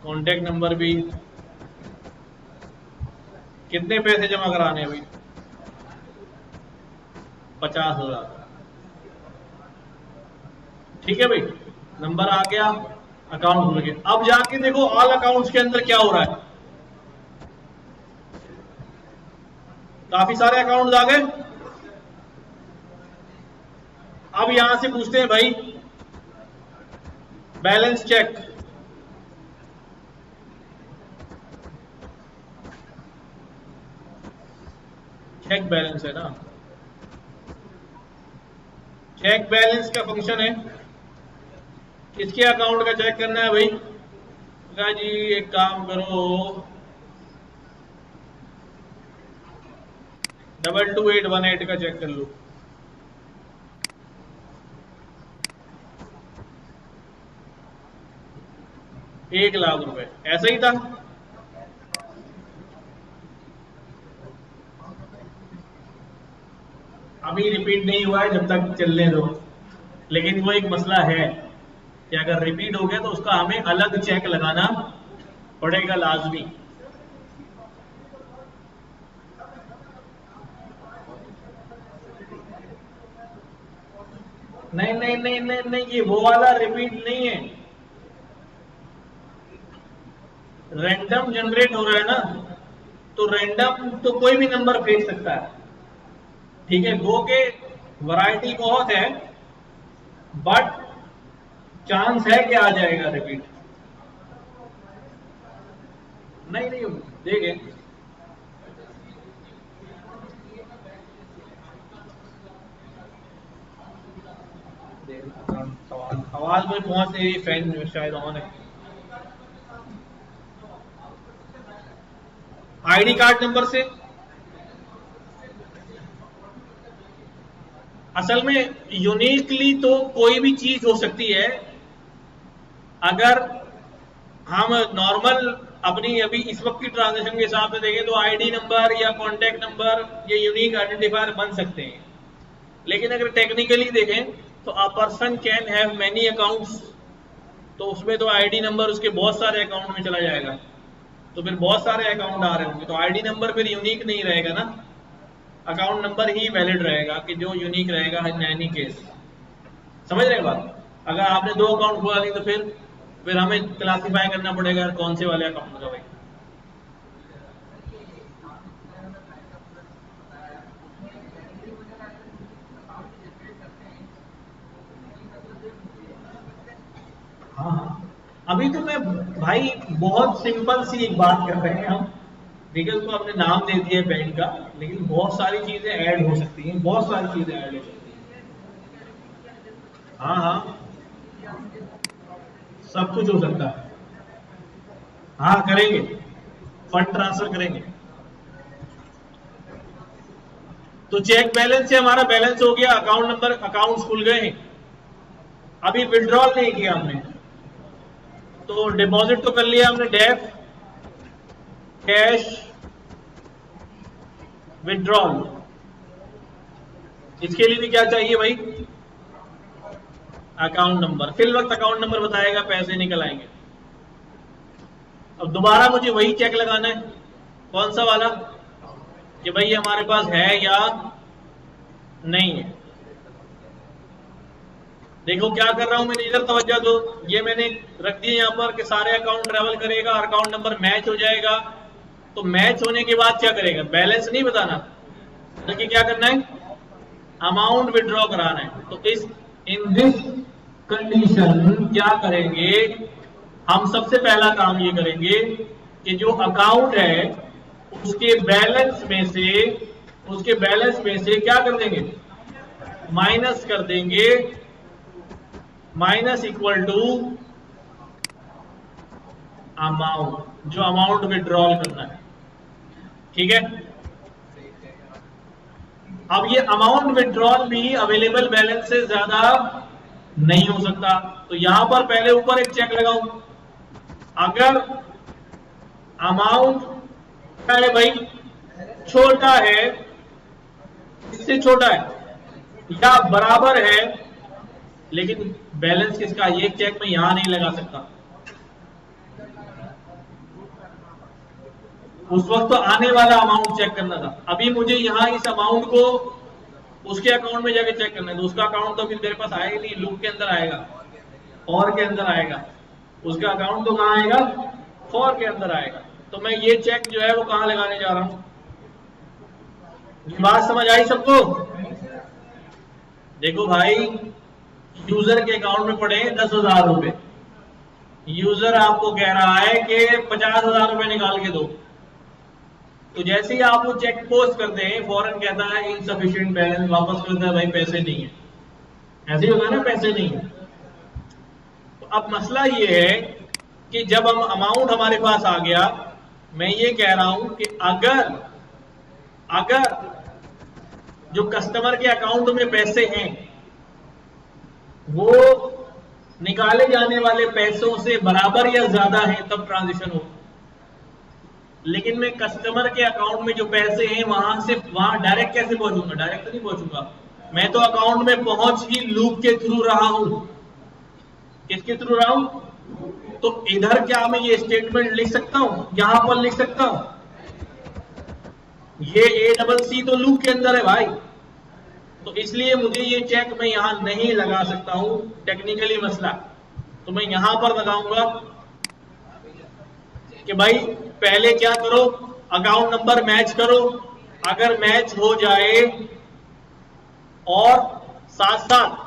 कॉन्टेक्ट नंबर भी। कितने पैसे जमा कराने हैं भाई? 50,000। ठीक है भाई, नंबर आ गया, अकाउंट खुल गया। अब जाके देखो ऑल अकाउंट्स के अंदर क्या हो रहा है। काफी सारे अकाउंट्स आ गए। अब यहां से पूछते हैं भाई बैलेंस चेक। चेक बैलेंस है ना, चेक बैलेंस का फंक्शन है। किसके अकाउंट का चेक करना है भाई? जी एक काम करो, 22818 का चेक कर लो। 1,00,000 रुपए, ऐसा ही था। अभी रिपीट नहीं हुआ है, जब तक चलने दो। लेकिन वो एक मसला है कि अगर रिपीट हो गया तो उसका हमें अलग चेक लगाना पड़ेगा लाजमी। नहीं नहीं नहीं नहीं नहीं, ये वो वाला रिपीट नहीं है। रैंडम जनरेट हो रहा है ना, तो रैंडम तो कोई भी नंबर भेज सकता है। ठीक है, गो के वैरायटी बहुत है, बट चांस है कि आ जाएगा रिपीट। नहीं नहीं, देखे आवाज में पहुंच नहीं रही, फैन शायद ऑन है। आईडी कार्ड नंबर से असल में यूनिकली तो कोई भी चीज हो सकती है। अगर हम नॉर्मल अपनी अभी इस वक्त की ट्रांजेक्शन के हिसाब से देखें तो आईडी नंबर या कॉन्टेक्ट नंबर ये यूनिक आइडेंटिफायर बन सकते हैं। लेकिन अगर टेक्निकली देखें तो a person can have many accounts, तो उसमें तो आईडी नंबर उसके बहुत सारे अकाउंट में चला जाएगा, तो फिर बहुत सारे अकाउंट आ रहे होंगे, तो आईडी नंबर फिर यूनिक नहीं रहेगा ना। अकाउंट नंबर ही वैलिड रहेगा कि जो यूनिक रहेगा इन एनी केस। समझ रहे बात? अगर आपने 2 अकाउंट खोला नहीं तो फिर हमें क्लासिफाई करना पड़ेगा कौन से वाले अकाउंट का भाई। हाँ हाँ, अभी तो मैं भाई बहुत सिंपल सी एक बात कर रहे हैं हम। ठीक है, उसको आपने नाम दे दिया बैंक का, लेकिन बहुत सारी चीजें ऐड हो सकती हैं, बहुत सारी चीजें ऐड हो सकती हैं। हाँ हाँ, सब कुछ हो सकता है। हाँ करेंगे, फंड ट्रांसफर करेंगे। तो चेक बैलेंस से हमारा बैलेंस हो गया, अकाउंट नंबर, अकाउंट्स खुल गए हैं। अभी विड्रॉल नहीं किया हमने, तो डिपॉजिट तो कर लिया हमने, डेफ कैश विड्रॉल। इसके लिए भी क्या चाहिए भाई, अकाउंट नंबर। फिल वक्त अकाउंट नंबर बताएगा, पैसे निकल आएंगे। अब दोबारा मुझे वही चेक लगाना है, कौन सा वाला, कि भाई हमारे पास है या नहीं है। देखो क्या कर रहा हूं मैंने, इधर तवज्जो दो। ये मैंने रख दिया यहां पर कि सारे अकाउंट ट्रेवल करेगा, अकाउंट नंबर मैच हो जाएगा। तो मैच होने के बाद क्या करेगा, बैलेंस नहीं बताना, बल्कि क्या करना है, अमाउंट विड्रॉ कराना है। तो इस इन दिस कंडीशन क्या करेंगे हम, सबसे पहला काम ये करेंगे कि जो अकाउंट है उसके बैलेंस में से क्या कर देंगे, माइनस कर देंगे, माइनस इक्वल टू अमाउंट, जो अमाउंट विड्रॉल करना है। ठीक है, अब ये अमाउंट विड्रॉल भी अवेलेबल बैलेंस से ज्यादा नहीं हो सकता। तो यहां पर पहले ऊपर एक चेक लगाऊं, अगर अमाउंट क्या है भाई, छोटा है, इससे छोटा है या बराबर है, लेकिन बैलेंस किसका, ये चेक मैं यहां नहीं लगा सकता। उस वक्त तो आने वाला अमाउंट चेक करना था, अभी मुझे यहां इस अमाउंट को उसके अकाउंट में जाके चेक करना है। तो उसका अकाउंट तो फिर मेरे पास आएगा नहीं, लूप के अंदर आएगा, फॉर के अंदर आएगा। उसका अकाउंट तो कहां आएगा, फॉर के अंदर आएगा। तो मैं ये चेक जो है वो कहां लगाने जा रहा हूं, बात समझ आई सबको। देखो भाई, यूजर के अकाउंट में पड़े 10,000 रुपए, यूजर आपको कह रहा है कि 50,000 रुपए निकाल के दो। तो जैसे ही आप वो चेक पोस्ट करते हैं, फौरन कहता है इनसफिशिएंट बैलेंस, वापस करता है भाई पैसे नहीं है। ऐसे ही होता है ना, पैसे नहीं है। तो अब मसला ये है कि जब हम अमाउंट हमारे पास आ गया, मैं ये कह रहा हूं कि अगर जो कस्टमर के अकाउंट में पैसे हैं वो निकाले जाने वाले पैसों से बराबर या ज्यादा है, तब ट्रांजेक्शन हो। लेकिन मैं कस्टमर के अकाउंट में जो पैसे हैं वहां डायरेक्ट कैसे पहुंचूंगा, डायरेक्ट तो नहीं पहुंचूंगा, मैं तो अकाउंट में पहुंच ही लूप के थ्रू रहा हूं। किसके थ्रू रहा हूं, तो इधर क्या मैं ये स्टेटमेंट लिख सकता हूं, यहां पर लिख सकता हूं, ये ACC तो लूप के अंदर है भाई। तो इसलिए मुझे ये चेक मैं यहां नहीं लगा सकता हूं, टेक्निकली मसला। तो मैं यहां पर लगाऊंगा कि भाई पहले क्या करो, अकाउंट नंबर मैच करो, अगर मैच हो जाए और साथ साथ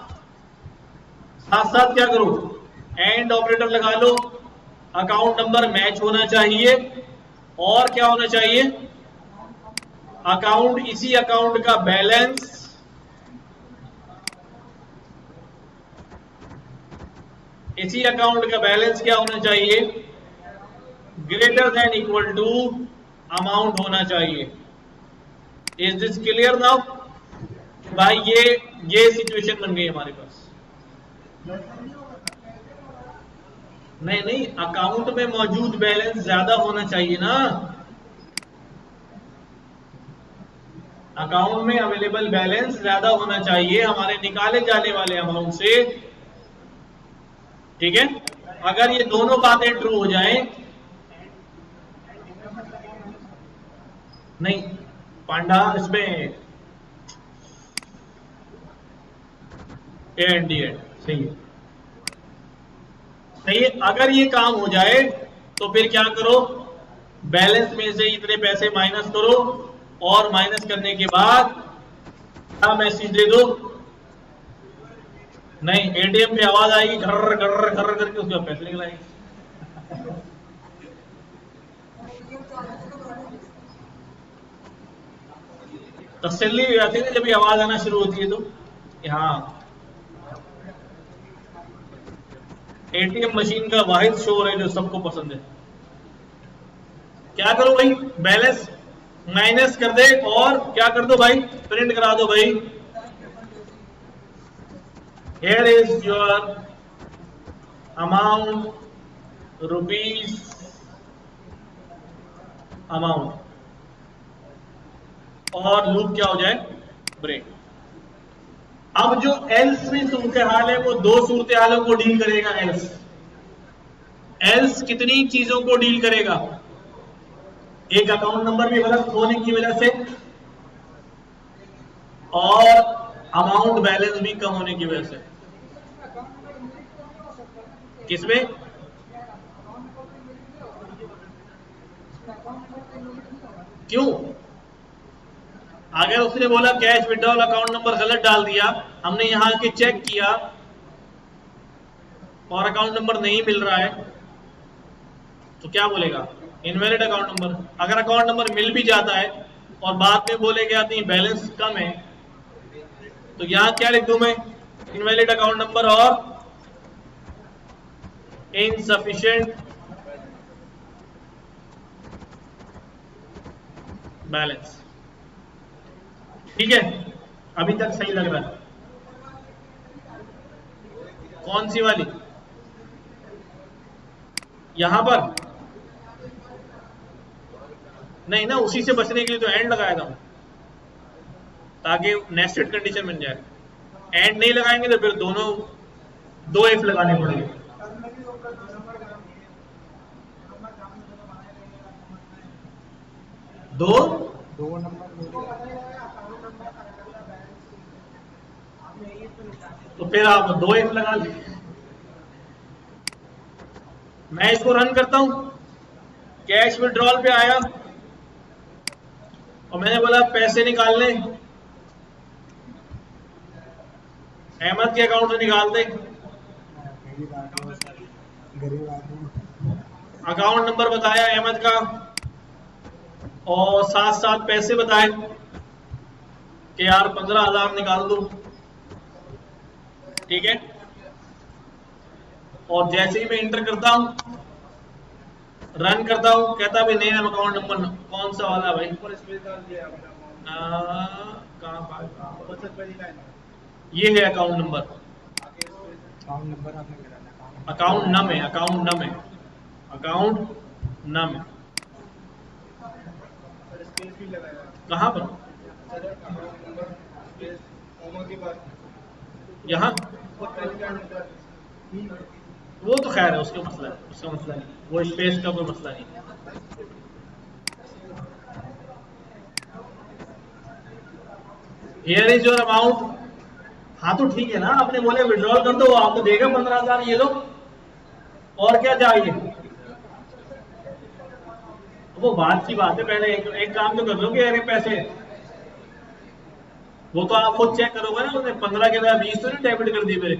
क्या करो, एंड ऑपरेटर लगा लो, अकाउंट नंबर मैच होना चाहिए और क्या होना चाहिए, अकाउंट, इसी अकाउंट का बैलेंस क्या होना चाहिए, greater than equal to amount होना चाहिए। इज दिस क्लियर नाउ भाई, ये सिचुएशन बन गई हमारे पास। नहीं, अकाउंट में मौजूद बैलेंस ज्यादा होना चाहिए ना, अकाउंट में अवेलेबल बैलेंस ज्यादा होना चाहिए हमारे निकाले जाने वाले अमाउंट से। ठीक है, अगर ये दोनों बातें ट्रू हो जाएं, नहीं पांडा इसमें एंड सही है, सही है। अगर ये काम हो जाए तो फिर क्या करो, बैलेंस में से इतने पैसे माइनस करो और माइनस करने के बाद क्या मैसेज दे दो, नहीं ATM पे आवाज आएगी घर करके, उसके बाद पैसे निकल आएंगे। तसल्ली हो जाती है ना जब ये आवाज आना शुरू होती है, तो हाँ ATM मशीन का वाहिद शोर है जो सबको पसंद है। क्या करो भाई, बैलेंस माइनस कर दे और क्या कर दो भाई, प्रिंट करा दो भाई। Here is your amount, rupees amount, और लूप क्या हो जाए, ब्रेक। अब जो एल्स में सूरत हाल है वो दो सूरत हालों को डील करेगा। एल्स एल्स कितनी चीजों को डील करेगा, एक अकाउंट नंबर भी गलत होने की वजह से और अमाउंट बैलेंस भी कम होने की वजह से। किसमें, क्यों, अगर उसने बोला कैश विड्रॉल अकाउंट नंबर गलत डाल दिया, हमने यहां के चेक किया और अकाउंट नंबर नहीं मिल रहा है, तो क्या बोलेगा, इनवैलिड अकाउंट नंबर। अगर अकाउंट नंबर मिल भी जाता है और बाद में बोलेगा नहीं बैलेंस कम है, तो यहां क्या लिख दूं मैं, इनवैलिड अकाउंट नंबर और इनसफिशिएंट बैलेंस। ठीक है, अभी तक सही लग रहा है। कौन सी वाली, यहां पर नहीं ना, उसी से बचने के लिए तो एंड लगाया था ताकि नेस्टेड कंडीशन बन जाए। एंड नहीं लगाएंगे तो फिर दोनों दो इफ लगाने पड़ेंगे। दो तो फिर आप दो इफ लगा लीजिए। मैं इसको रन करता हूं, कैश विड्रॉल पे आया और मैंने बोला पैसे निकालने, अहमद के अकाउंट से निकाल दे। अकाउंट नंबर बताया अहमद का और साथ साथ पैसे बताए कि यार 15,000 निकाल दो। ठीक है, और जैसे ही मैं इंटर करता हूं, रन करता हूं, कहता भाई नहीं अकाउंट नंबर कौन सा वाला भाई, ये है अकाउंट नंबर। अकाउंट नम है, अकाउंट नम है, अकाउंट नम है। कहां पर, यहाँ, वो तो खैर है, उसका मसला है, उसका मसला नहीं, वो स्पेस का कोई मसला नहीं। Here is your amount. हाँ तो ठीक है ना, आपने बोले विड्रॉल कर दो, आपको देगा 15,000, ये लो, और क्या चाहिए। वो बात की बात है, पहले एक काम तो कर लो कि अरे पैसे, वो तो आप खुद चेक करोगे ना, उसने 15 के बाद 20 तो नहीं डेबिट कर दिए मेरे।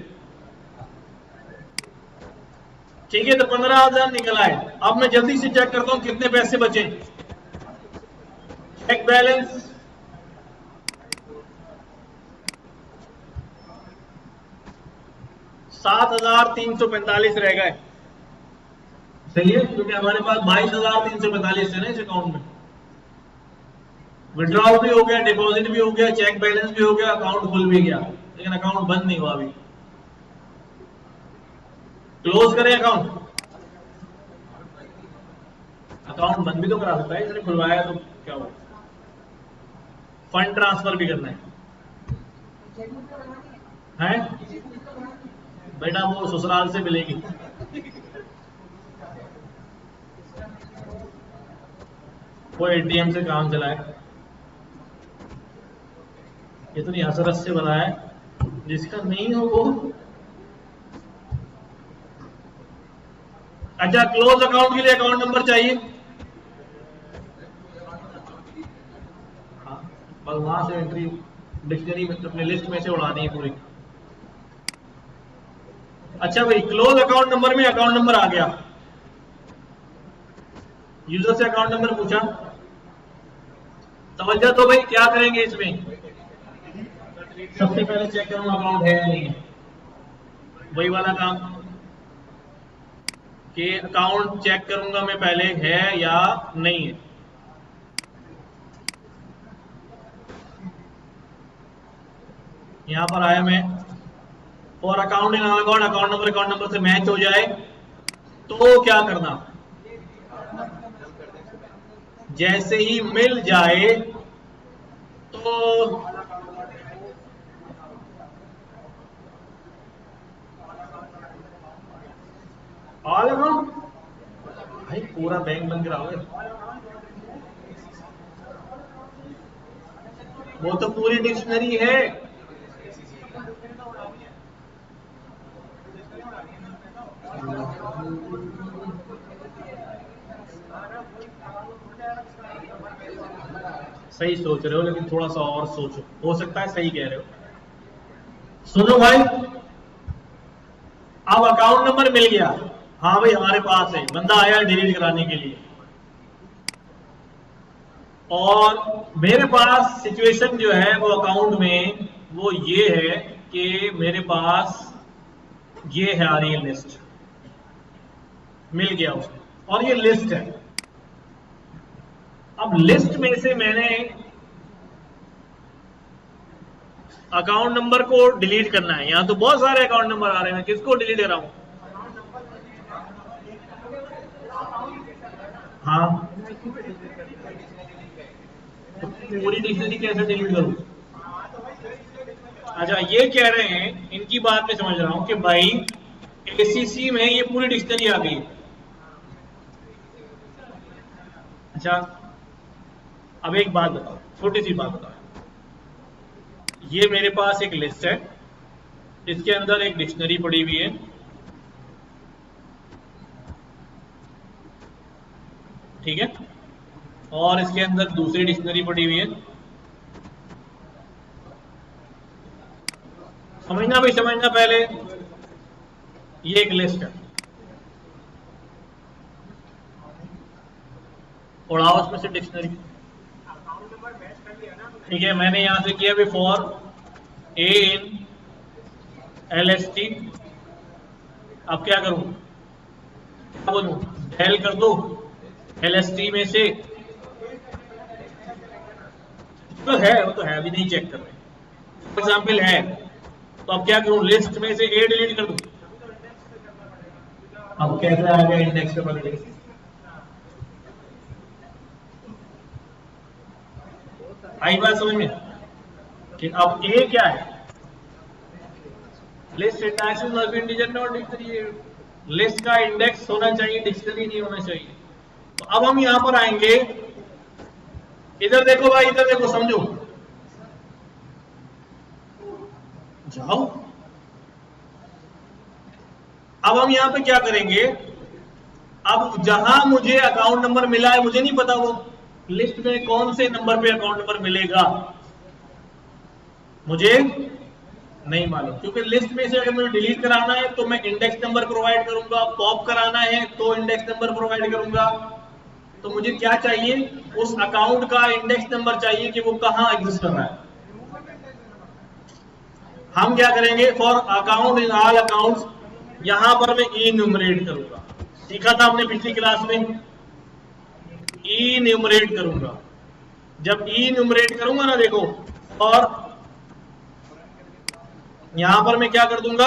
ठीक है, तो 15,000 निकल आए। अब मैं जल्दी से चेक करता हूं कितने पैसे बचे। चेक बैलेंस, $7,345 रह गए। सही है, क्योंकि हमारे पास 22,345 है ना इस अकाउंट में। विड्रॉल भी हो गया, डिपॉजिट भी हो गया, चेक बैलेंस भी हो गया, अकाउंट खुल भी गया, लेकिन अकाउंट बंद नहीं हुआ अभी। क्लोज करें अकाउंट, अकाउंट बंद भी तो करा सकता है, इसने खुलवाया तो क्या हुआ। फंड ट्रांसफर भी करना है बेटा, वो ससुराल से मिलेगी। वो एटीएम से काम चलाए, इतनी हसरत से बनाया, जिसका नहीं हो वो। अच्छा, क्लोज अकाउंट के लिए अकाउंट नंबर चाहिए, बस वहां से एंट्री डिक्शनरी में अपने लिस्ट में से उड़ा दी पूरी। अच्छा भाई, क्लोज अकाउंट नंबर में अकाउंट नंबर आ गया, यूजर से अकाउंट नंबर पूछा, तवज्जो तो भाई क्या करेंगे इसमें, सबसे पहले चेक करूंगा अकाउंट है या नहीं है, वही वाला काम कि अकाउंट चेक करूंगा मैं पहले है या नहीं है। यहां पर आया मैं, और अकाउंट इन अकाउंट नंबर से मैच हो जाए तो क्या करना, जैसे ही मिल जाए तो ऑल अकाउंट, भाई पूरा बैंक बन कर आओगे, वो तो पूरी डिक्शनरी है। सही सोच रहे हो, लेकिन थोड़ा सा और सोचो, हो सकता है सही कह रहे हो। सुनो भाई, अब अकाउंट नंबर मिल गया, हाँ भाई हमारे पास है, बंदा आया डिलीट कराने के लिए, और मेरे पास सिचुएशन जो है वो अकाउंट में वो ये है कि मेरे पास ये है आ रही है लिस्ट, मिल गया उसको, और ये लिस्ट है। अब लिस्ट में से मैंने अकाउंट नंबर को डिलीट करना है, यहां तो बहुत सारे अकाउंट नंबर आ रहे हैं, किसको डिलीट कर रहा हूं? हाँ, तो पूरी डिक्शनरी कैसे डिलीट करूं? अच्छा, ये कह रहे हैं, इनकी बात में समझ रहा हूं कि भाई एसीसी में ये पूरी डिक्शनरी आ गई। अच्छा, अब एक बात बताओ, छोटी सी बात बताओ, ये मेरे पास एक लिस्ट है, इसके अंदर एक डिक्शनरी पड़ी हुई है, ठीक है, और इसके अंदर दूसरी डिक्शनरी पड़ी हुई है, समझना भाई समझना, पहले ये एक लिस्ट है, उड़ाओ उसमें से डिक्शनरी, ठीक है, मैंने यहां से किया बिफोर ए इन LST, अब क्या करूं, क्या बोलूं, डेल कर दो LST में से, तो है, वो तो है, अभी नहीं चेक कर रहे, फॉर एग्जाम्पल है, तो अब क्या करूं, लिस्ट में से ए डिलीट कर दूं, अब कैसे आ गया इंडेक्स पे पॉलिटिक्स, आई बात समझ में कि अब ए क्या है, list index must be integer not dictionary, list का इंडेक्स होना चाहिए, डिक्शनरी नहीं होना चाहिए। तो अब हम यहां पर आएंगे, इधर देखो भाई, इधर देखो, समझो, जाओ, अब हम यहां पे क्या करेंगे, अब जहां मुझे अकाउंट नंबर मिला है, मुझे नहीं पता वो लिस्ट में कौन से नंबर पे अकाउंट नंबर मिलेगा, मुझे नहीं मालूम, क्योंकि लिस्ट में से अगर मुझे डिलीट कराना है तो मैं इंडेक्स नंबर प्रोवाइड करूंगा, पॉप कराना है तो इंडेक्स नंबर प्रोवाइड करूंगा, तो मुझे क्या चाहिए, उस अकाउंट का इंडेक्स नंबर चाहिए कि वो कहां एग्जिस्ट कर रहा है। हम क्या करेंगे, for account in all accounts, यहां पर मैं इन्यूमरेट करूंगा, सीखा था हमने पिछली क्लास में, इन्यूमरेट करूंगा, जब इन्यूमरेट करूंगा ना, देखो, और यहां पर मैं क्या कर दूंगा,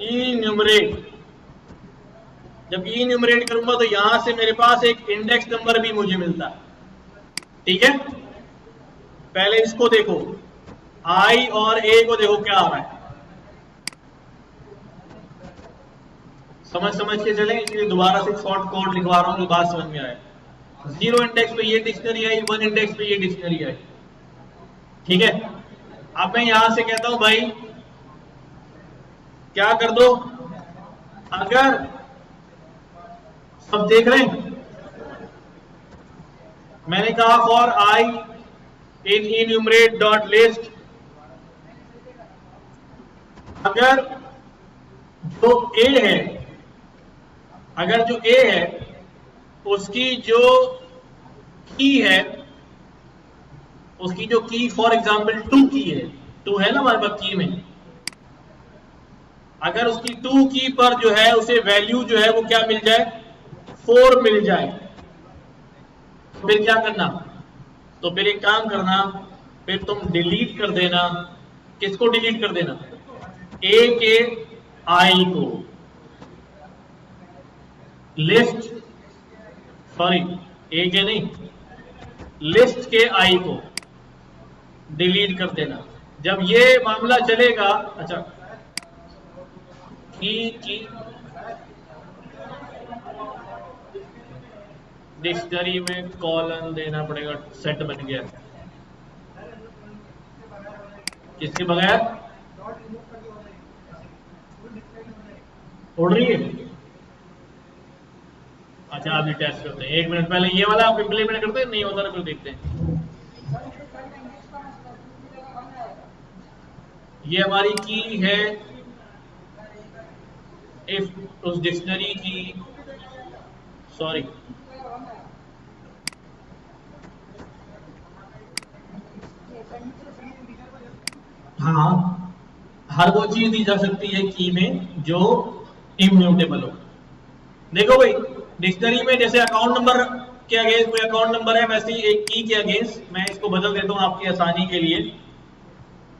इन्यूमरेट, जब इन्यूमरेट करूंगा तो यहां से मेरे पास एक इंडेक्स नंबर भी मुझे मिलता है, ठीक है, पहले इसको देखो, आई और ए को देखो क्या आ रहा है, समझ के चलें, इसलिए दोबारा से शॉर्ट कोड लिखवा रहा हूं जो बात समझ में आए, 0 इंडेक्स पे ये डिक्शनरी आई, 1 इंडेक्स पे ये डिक्शनरी आई, ठीक है। अब मैं यहां से कहता हूं भाई क्या कर दो, अगर सब देख रहे हैं, मैंने कहा for I in enumerate dot list, अगर जो ए है, अगर जो ए है उसकी जो की है, उसकी जो की फॉर एग्जांपल 2 की है, 2 है ना हमारे पास की में, अगर उसकी 2 की पर जो है उसे वैल्यू जो है वो क्या मिल जाए, 4 मिल जाए, तो फिर क्या करना, तो फिर एक काम करना, फिर तुम डिलीट कर देना। किसको डिलीट कर देना? ए के आई को, लिस्ट, सॉरी ए के नहीं, लिस्ट के आई को डिलीट कर देना। जब ये मामला चलेगा, अच्छा की डिक्शनरी में कॉलन देना पड़ेगा, सेट बन गया। किसके बगैर उड़ रही है? अच्छा अभी टेस्ट करते हैं, 1 मिनट पहले ये वाला आप इंप्लीमेंट करते हैं, नहीं होता तो फिर देखते हैं। ये हमारी की है, इफ उस डिक्शनरी की, सॉरी हाँ, हर वो चीज दी जा सकती है की में जो इम्यूटेबल हो। देखो भाई, डिक्शनरी में जैसे अकाउंट नंबर के अगेंस्ट कोई अकाउंट नंबर है, वैसे ही एक की के अगेंस्ट मैं इसको बदल देता हूं आपकी आसानी के लिए।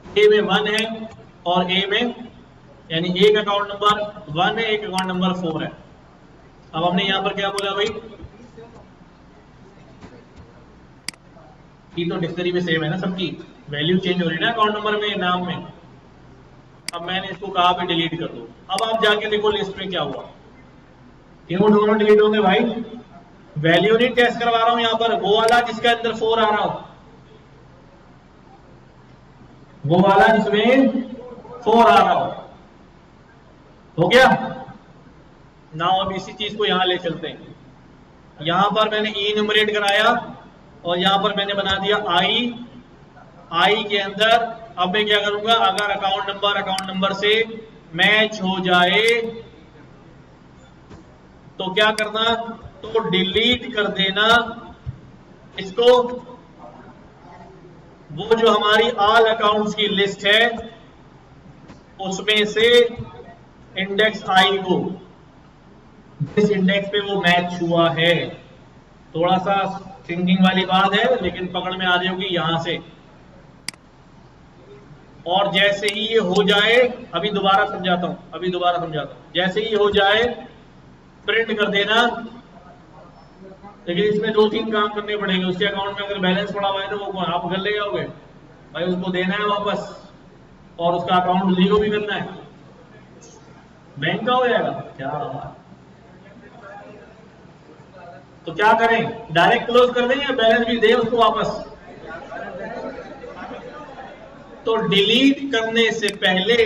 ए में 1 है और ए में, यानी एक अकाउंट नंबर 1 है, एक अकाउंट नंबर 4 है। अब हमने यहां पर क्या बोला भाई, की तो डिक्शनरी में सेम है ना, सबकी वैल्यू चेंज हो रही है ना अकाउंट नंबर में, नाम में। अब मैंने इसको कहा भी डिलीट कर दो। अब आप जाके देखो लिस्ट में क्या हुआ, क्यों दोनों डिलीट होंगे भाई? वैल्यू नहीं टेस्ट करवा रहा हूं यहां पर, वो वाला जिसके अंदर 4 आ रहा हो, वो वाला जिसमें 4 आ रहा हो गया ना। अब इसी चीज को यहां ले चलते हैं। यहां पर मैंने ई न्यूमरेट कराया और यहां पर मैंने बना दिया आई के अंदर। अब मैं क्या करूंगा, अगर अकाउंट नंबर से मैच हो जाए तो क्या करना, तो डिलीट कर देना इसको। वो जो हमारी ऑल अकाउंट्स की लिस्ट है उसमें से इंडेक्स आई को, जिस इंडेक्स पे वो मैच हुआ है, थोड़ा सा थिंकिंग वाली बात है लेकिन पकड़ में आ रही होगी यहां से। और जैसे ही ये हो जाए, अभी दोबारा समझाता हूं, जैसे ही हो जाए प्रिंट कर देना। लेकिन इसमें 2-3 काम करने पड़ेंगे। उसके अकाउंट में अगर बैलेंस पड़ा हुआ है तो वो आप घर ले जाओगे भाई, उसको देना है वापस, और उसका अकाउंट जीरो भी करना है, बैंक का हो जाएगा क्या। तो क्या करें, डायरेक्ट क्लोज कर दें या बैलेंस भी दें उसको वापस? तो डिलीट करने से पहले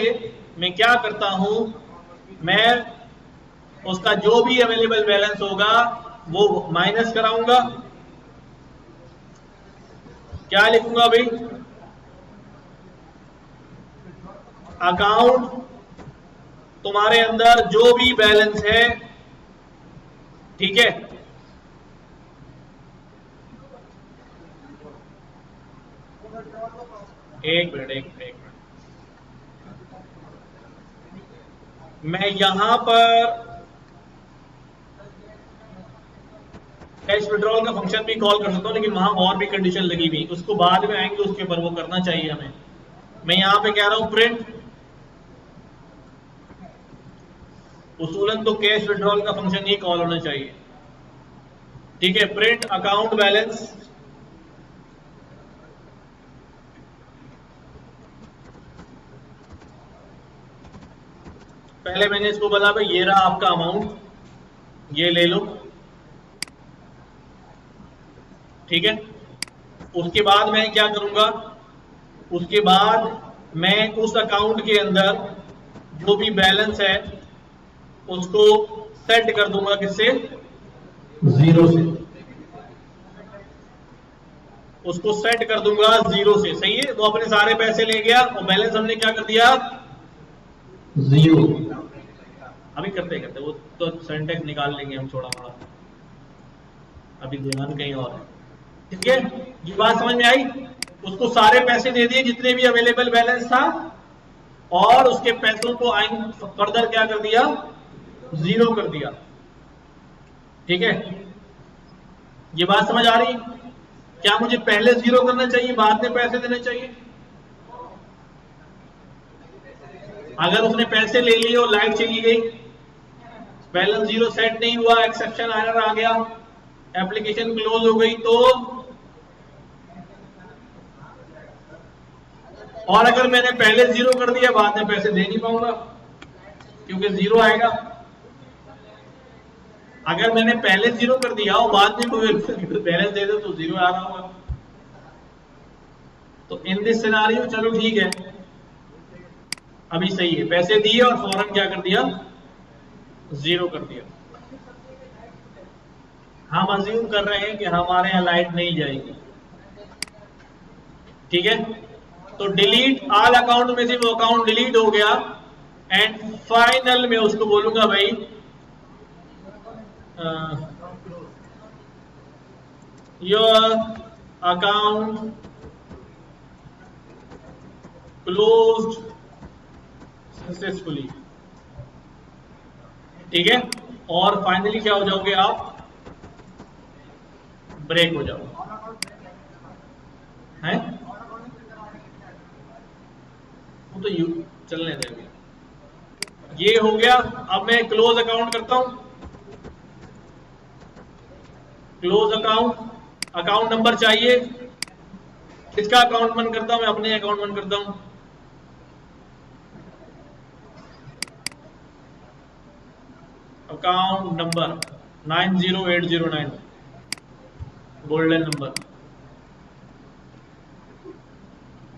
मैं क्या करता हूं, मैं उसका जो भी अवेलेबल बैलेंस होगा वो माइनस कराऊंगा। क्या लिखूंगा भाई, अकाउंट तुम्हारे अंदर जो भी बैलेंस है, ठीक है, एक मिनट, मैं यहां पर कैश विड्रॉल का फंक्शन भी कॉल कर सकता हूं, लेकिन वहां और भी कंडीशन लगी हुई, उसको बाद में आएंगे उसके ऊपर, वो करना चाहिए हमें। मैं यहां पे कह रहा हूं प्रिंट, उसूलन तो कैश विड्रॉल का फंक्शन ही कॉल होना चाहिए, ठीक है। प्रिंट अकाउंट बैलेंस, पहले मैंने इसको बोला भाई ये रहा आपका अमाउंट, ये ले लो, ठीक है। उसके बाद मैं क्या करूंगा, उसके बाद मैं उस अकाउंट के अंदर जो भी बैलेंस है उसको सेट कर दूंगा, किससे, 0 से, उसको सेट कर दूंगा 0 से, सही है। वो अपने सारे पैसे ले गया और बैलेंस हमने क्या कर दिया, 0। अभी करते वो तो सेंटेक्स निकाल लेंगे हम थोड़ा थोड़ा, अभी ध्यान कहीं और है, ठीक है। ये बात समझ में आई? उसको सारे पैसे दे दिए जितने भी अवेलेबल बैलेंस था, और उसके पैसों को फर्दर क्या कर दिया, 0 कर दिया, ठीक है। ये बात समझ आ रही? क्या मुझे पहले जीरो करना चाहिए, बाद में पैसे देने चाहिए? अगर उसने पैसे ले लिए और लाइट चली गई, बैलेंस जीरो सेट नहीं हुआ, एक्सेप्शन एरर आ गया, एप्लीकेशन क्लोज हो गई, तो और अगर मैंने पहले जीरो कर दिया, बाद में पैसे दे नहीं पाऊंगा क्योंकि जीरो आएगा। अगर मैंने पहले जीरो कर दिया और बाद में कोई बैलेंस दे दो तो जीरो आ रहा होगा। तो इन दिस सिनेरियो चलो ठीक है, अभी सही है, पैसे दिए और फौरन क्या कर दिया, जीरो कर दिया। हम अज्यूम कर रहे हैं कि हमारे यहां लाइट नहीं जाएगी, ठीक है। तो डिलीट ऑल अकाउंट में से वो अकाउंट डिलीट हो गया एंड फाइनल में उसको बोलूंगा भाई योर अकाउंट क्लोज्ड सक्सेसफुली, ठीक है। और फाइनली क्या हो जाओगे आप, ब्रेक हो जाओ, हैं वो तो यू चलने देंगे। ये हो गया। अब मैं क्लोज अकाउंट करता हूं, क्लोज अकाउंट, अकाउंट नंबर चाहिए, किसका अकाउंट बंद करता हूं, मैं अपने अकाउंट बंद करता हूं। अकाउंट नंबर 90809, गोल्डन नंबर,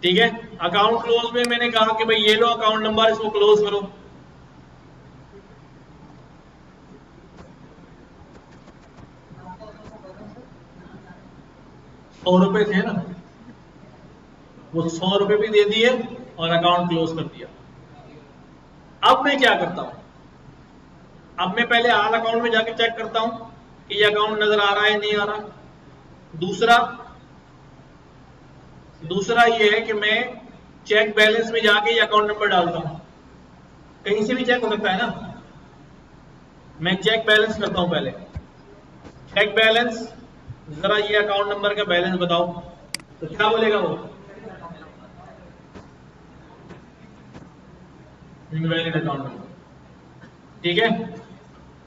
ठीक है। अकाउंट क्लोज में मैंने कहा कि भाई ये लो अकाउंट नंबर, इसको क्लोज करो। ₹100 थे ना, वो ₹100 भी दे दिए और अकाउंट क्लोज कर दिया। अब मैं क्या करता हूं, अब मैं पहले आल अकाउंट में जाके चेक करता हूं कि ये अकाउंट नजर आ रहा है नहीं आ रहा। दूसरा ये है कि मैं चेक बैलेंस में जाके ये अकाउंट नंबर डालता हूं, कहीं से भी चेक हो सकता है ना। मैं चेक बैलेंस करता हूं पहले, चेक बैलेंस, जरा ये अकाउंट नंबर का बैलेंस बताओ, तो क्या बोलेगा वो, इनवैलिड अकाउंट नंबर, ठीक है।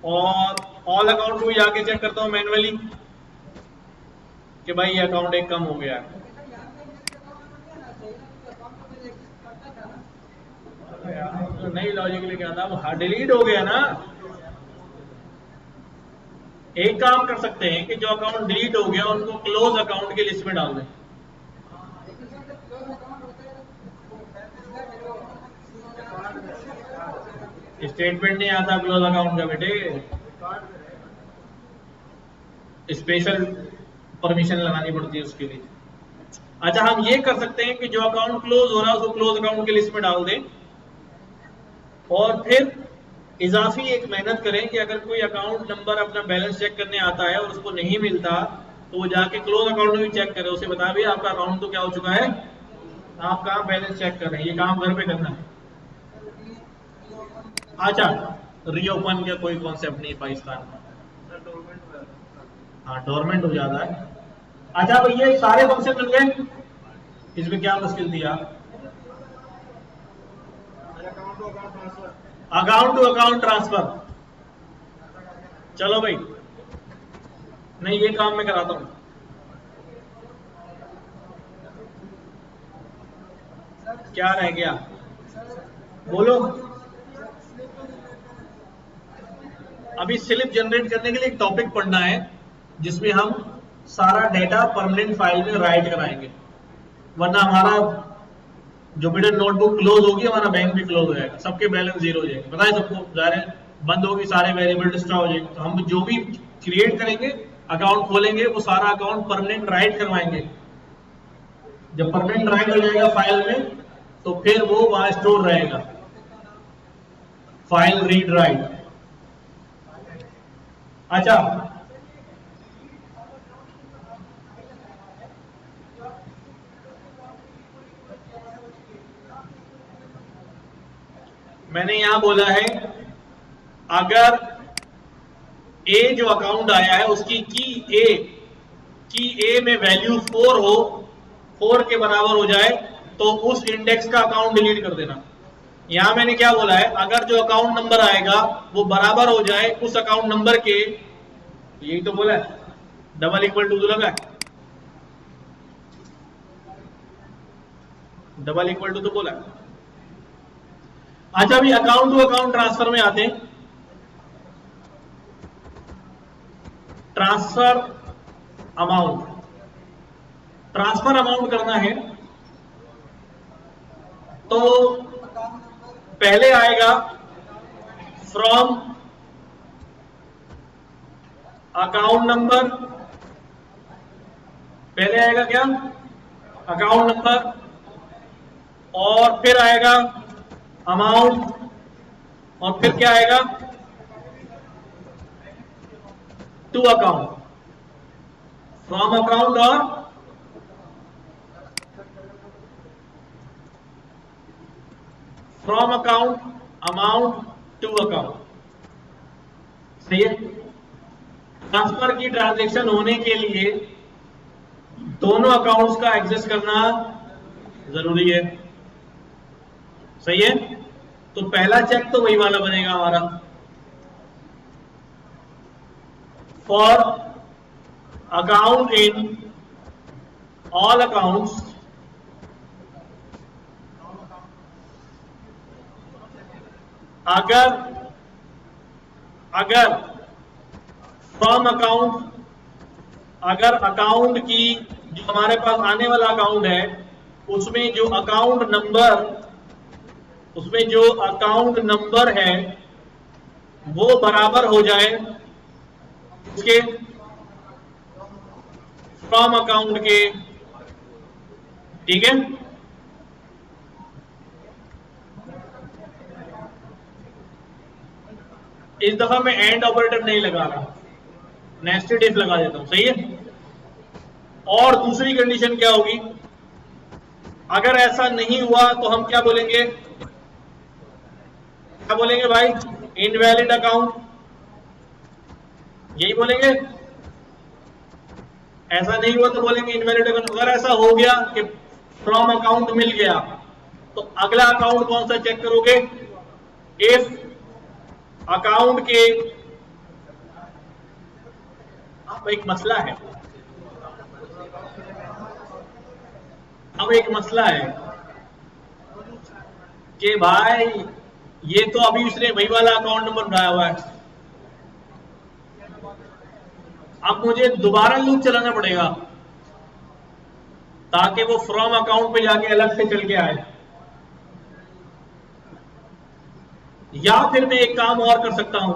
और ऑल अकाउंट को जाके चेक करता हूं मैन्युअली कि भाई ये अकाउंट एक कम हो गया है। नई लॉजिक लेके आता, वो डिलीट हो गया ना। एक काम कर सकते हैं कि जो अकाउंट डिलीट हो गया उनको क्लोज अकाउंट की लिस्ट में डाल दें। स्टेटमेंट नहीं आता क्लोज अकाउंट का बेटे, स्पेशल परमिशन लगानी पड़ती है उसके लिए। अच्छा, हम ये कर सकते हैं कि जो अकाउंट क्लोज हो रहा है उसको क्लोज अकाउंट की लिस्ट में डाल दें और फिर इजाफी एक मेहनत करें कि अगर कोई अकाउंट नंबर अपना बैलेंस चेक करने आता है और उसको नहीं मिलता तो वो जाके क्लोज अकाउंट में भी चेक करे, उसे बता भी आपका अकाउंट तो क्या हो चुका है, आप कहाँ बैलेंस चेक कर रहे हैं, ये काम घर पे करना है। अच्छा, रीओपन का कोई कॉन्सेप्ट नहीं पाकिस्तान में, हाँ डोरमेंट हो जाता है। अच्छा भैया ये सारे फंक्शन मिल गए, इसमें क्या मुश्किल थी आप, अकाउंट टू अकाउंट ट्रांसफर, चलो भाई, नहीं ये काम मैं कराता हूं। क्या रह गया बोलो, अभी स्लिप जनरेट करने के लिए एक टॉपिक पढ़ना है जिसमें हम सारा डेटा परमानेंट फाइल में राइट कराएंगे, वरना हमारा जुपिटर नोटबुक क्लोज होगी, हमारा बैंक भी क्लोज हो जाएगा, सबके बैलेंस जीरो हो जाएंगे, पता है सबको, जाहिर बंद होगी, सारे वेरिएबल डिस्ट्रॉय हो जाएंगे। तो हम जो भी क्रिएट करेंगे, अकाउंट खोलेंगे, वो सारा अकाउंट परमानेंट राइट करवाएंगे। जब परमानेंट राइट हो जाएगा फाइल में तो फिर वो वहां स्टोर रहेगा, फाइल रीड राइट। अच्छा, मैंने यहां बोला है अगर ए जो अकाउंट आया है उसकी की ए कि ए में वैल्यू 4 हो, 4 के बराबर हो जाए, तो उस इंडेक्स का अकाउंट डिलीट कर देना। यहां मैंने क्या बोला है, अगर जो अकाउंट नंबर आएगा वो बराबर हो जाए उस अकाउंट नंबर के, यही तो बोला है, डबल इक्वल टू लगा है, डबल इक्वल टू तो बोला है। अच्छा, अभी अकाउंट टू अकाउंट ट्रांसफर में आते हैं। ट्रांसफर अमाउंट, ट्रांसफर अमाउंट करना है तो पहले आएगा फ्रॉम अकाउंट नंबर, पहले आएगा क्या, अकाउंट नंबर, और फिर आएगा अमाउंट, और फिर क्या आएगा, टू अकाउंट, फ्रॉम अकाउंट और from account, amount, to account. सही है। ट्रांसफर की ट्रांजैक्शन होने के लिए दोनों अकाउंट्स का एक्सेस करना जरूरी है। सही है। तो पहला चेक तो वही वाला बनेगा हमारा, for account in all accounts अगर फ्रॉम अकाउंट, अगर अकाउंट की जो हमारे पास आने वाला अकाउंट है उसमें जो अकाउंट नंबर है वो बराबर हो जाए उसके फ्रॉम अकाउंट के। ठीक है। इस दफा मैं एंड ऑपरेटर नहीं लगा रहा, नेस्टेड इफ लगा देता हूं। सही है। और दूसरी कंडीशन क्या होगी, अगर ऐसा नहीं हुआ तो हम क्या बोलेंगे, भाई, इनवैलिड अकाउंट, यही बोलेंगे। ऐसा नहीं हुआ तो बोलेंगे इनवैलिड अकाउंट। अगर ऐसा हो गया कि फ्रॉम अकाउंट मिल गया तो अगला अकाउंट कौन सा चेक करोगे, इफ अकाउंट के, अब एक मसला है, कि भाई ये तो अभी उसने वही वाला अकाउंट नंबर उठाया हुआ है, अब मुझे दोबारा लूप चलाना पड़ेगा ताकि वो फ्रॉम अकाउंट पे जाके अलग से चल के आए। या फिर मैं एक काम और कर सकता हूं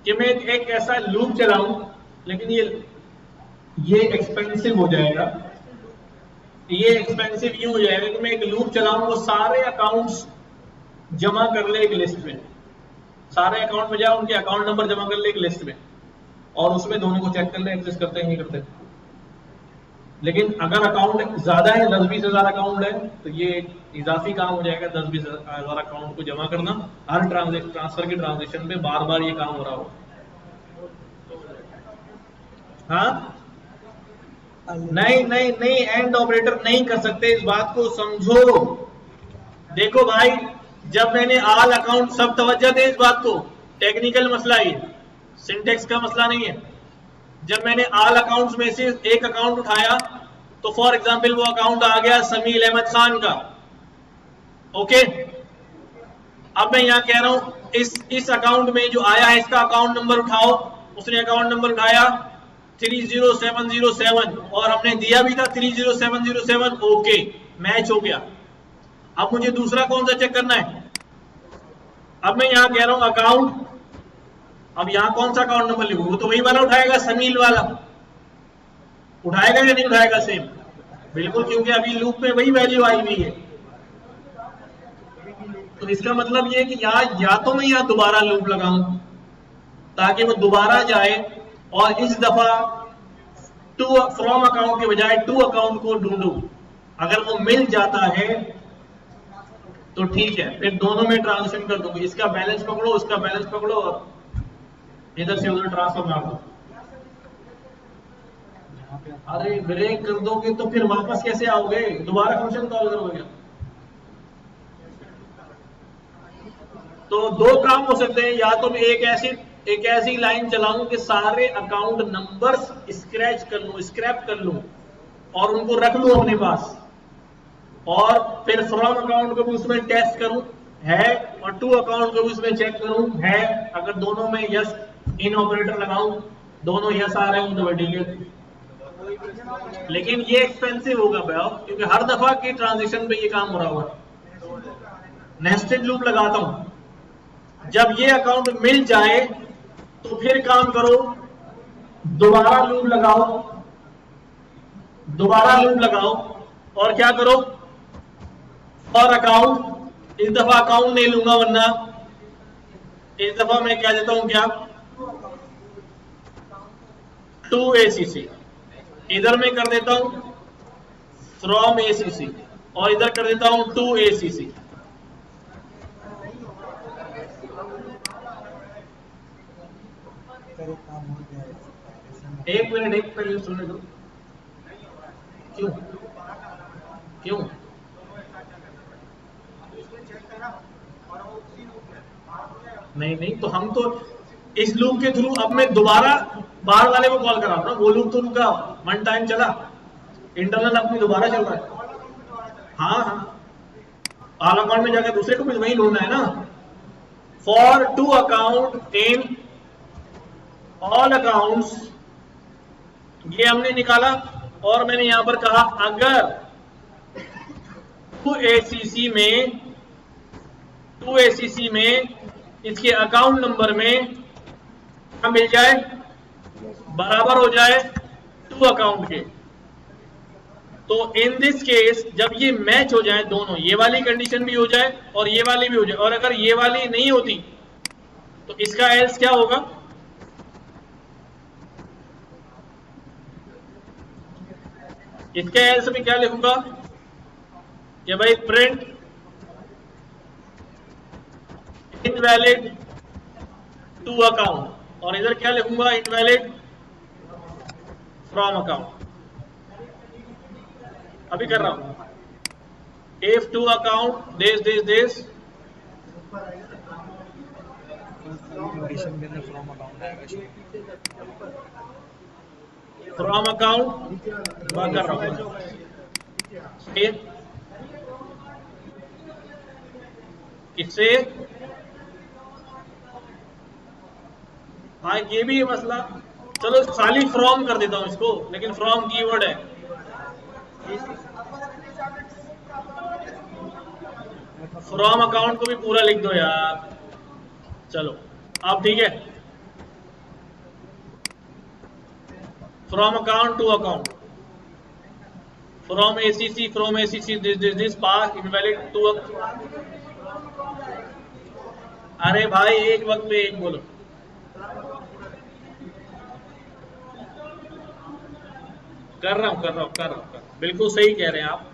कि मैं एक ऐसा लूप चलाऊं, लेकिन ये एक्सपेंसिव हो जाएगा। ये एक्सपेंसिव यूं हो जाएगा कि मैं एक लूप चलाऊं, वो सारे अकाउंट्स जमा कर ले एक लिस्ट में, सारे अकाउंट में जाए, उनके अकाउंट नंबर जमा कर ले एक लिस्ट में, और उसमें दोनों को चेक कर ले एक्सेस करते हैं नहीं करते। लेकिन अगर अकाउंट ज्यादा है, 10-20 हजार अकाउंट है, तो ये इजाफी काम हो जाएगा, 10-20 हजार अकाउंट को जमा करना, हर ट्रांसफर की ट्रांजेक्शन पे बार बार ये काम हो रहा हो। हाँ, नहीं, एंड ऑपरेटर नहीं कर सकते, इस बात को समझो। देखो भाई, जब मैंने ऑल अकाउंट, सब तवज्जो दे इस बात को, टेक्निकल मसला ही, सिंटेक्स का मसला नहीं है। जब मैंने ऑल अकाउंट्स में से एक अकाउंट उठाया तो फॉर एग्जांपल वो अकाउंट आ गया समील अहमद खान का। ओके, अब मैं यहां कह रहा हूं इस अकाउंट में जो आया है इसका अकाउंट नंबर उठाओ। उसने अकाउंट नंबर उठाया 30707 और हमने दिया भी था 30707। ओके, मैच हो गया। अब मुझे दूसरा कौन सा चेक करना है, अब मैं यहां कह रहा हूं अकाउंट, अब यहां कौन सा अकाउंट नंबर लिखूं, वो तो वही वाला उठाएगा, समील वाला उठाएगा या नहीं उठाएगा, सेम बिल्कुल, क्योंकि अभी लूप में वही वैल्यू आई हुई है। तो इसका मतलब ये कि या तो मैं यहां दोबारा लूप लगाऊं ताकि वो दोबारा जाए और इस दफा फ्रॉम अकाउंट के बजाय टू अकाउंट को ढूंढूं। अगर वो मिल जाता है तो ठीक है, फिर दोनों में ट्रांजेक्शन कर दूंगी, इसका बैलेंस पकड़ो, उसका बैलेंस पकड़ो और इधर से उधर ट्रांसफर मार दो। अरे ब्रेक कर दोगे तो फिर वापस कैसे आओगे, दोबारा फंक्शन कॉल करोगे? तो दो काम हो सकते हैं, या तो मैं एक ऐसी लाइन चलाऊं कि सारे अकाउंट नंबर्स स्क्रैच कर लूं, स्क्रैप कर लूं और उनको रख लूं अपने पास, और फिर फ्रॉम अकाउंट को भी उसमें टेस्ट करूं है, और टू अकाउंट को भी उसमें चेक करूं है। अगर दोनों में यस इन ऑपरेटर लगाऊं, दोनों यस आ रहे हैं तो ठीक है। लेकिन ये एक्सपेंसिव होगा भैया, क्योंकि हर दफा की ट्रांजेक्शन पे ये काम हो रहा होगा। नेस्टेड लूप लगाता हूं, जब ये अकाउंट मिल जाए तो फिर काम करो, दोबारा लूप लगाओ, दोबारा लूप लगाओ, और क्या करो, और अकाउंट, इस दफा अकाउंट नहीं लूंगा, वरना इस दफा मैं क्या देता हूं, क्या टू ACC, इधर मैं कर देता हूं फ्रॉम ACC, और इधर कर देता हूं टू ACC। एक मिनट, एक मिनट सुनने दो। क्यों क्यों? नहीं नहीं, तो हम तो इस लूप के थ्रू अब मैं दोबारा बाहर वाले को कॉल करा रहा हूं, वो लूप तो रुका, वन टाइम चला, इंटरनल अपनी दोबारा चल रहा है। हाँ हाँ, ऑल अकाउंट में जाकर दूसरे को भी वही ढूंढना है ना। For to account in all accounts, ये हमने निकाला, और मैंने यहां पर कहा अगर टू ACC में इसके अकाउंट नंबर में क्या मिल जाए, बराबर हो जाए टू अकाउंट के, तो इन दिस केस जब ये मैच हो जाए दोनों, ये वाली कंडीशन भी हो जाए और ये वाली भी हो जाए, और अगर ये वाली नहीं होती तो इसका एल्स क्या होगा, इसके एल्स में क्या लिखूंगा कि भाई प्रिंट इनवैलिड टू अकाउंट, और इधर क्या लिखूंगा, इनवैलिड फ्रॉम अकाउंट। अभी कर रहा हूं, if two account this this this, from account कर रहा हूं, किससे, हाँ ये भी है मसला। चलो खाली फ्रॉम कर देता हूं इसको, लेकिन फ्रॉम कीवर्ड है, फ्रॉम अकाउंट को भी पूरा लिख दो यार। चलो अब ठीक है, from account to account, from ACC this pass invalid to. अरे भाई एक वक्त में एक बोलो, कर रहा हूं, बिल्कुल सही कह रहे हैं आप।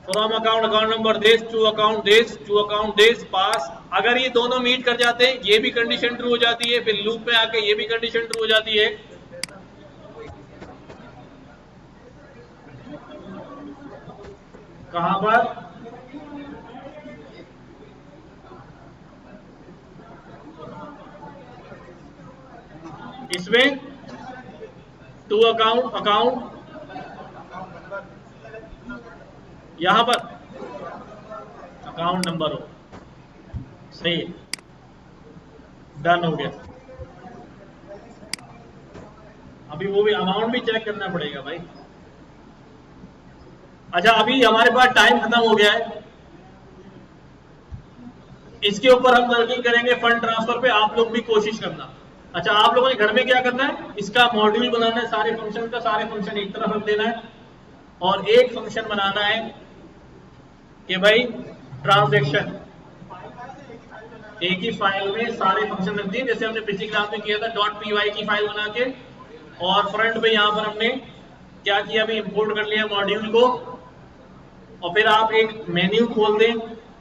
From account number this to account this pass, अगर ये दोनों मीट कर जाते हैं, ये भी कंडीशन ट्रू हो जाती है, फिर लूप में आके ये भी कंडीशन ट्रू हो जाती है। कहां पर, इसमें टू अकाउंट यहां पर अकाउंट नंबर हो, सही है, डन हो गया। अभी वो भी अमाउंट भी चेक करना पड़ेगा भाई। अच्छा अभी हमारे पास टाइम खत्म हो गया है, इसके ऊपर हम वर्किंग करेंगे फंड ट्रांसफर पे, आप लोग भी कोशिश करना। अच्छा आप लोगों ने घर में क्या करना है, इसका मॉड्यूल बनाना है, सारे फंक्शन एक तरफ रख देना है, और एक फंक्शन बनाना है कि भाई ट्रांजैक्शन, एक ही फाइल में सारे फंक्शन रख दिए, जैसे हमने पिछली क्लास में किया था, .py की फाइल बना के, और फ्रंट पे यहां पर हमने क्या किया, अभी इंपोर्ट कर लिया मॉड्यूल को, और फिर आप एक मेन्यू खोल दें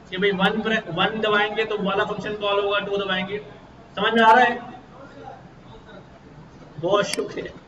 कि भाई वन दबाएंगे तो वाला फंक्शन कॉल होगा, 2 दबाएंगे समझ में आ रहा है? बहुत शुक्रिया।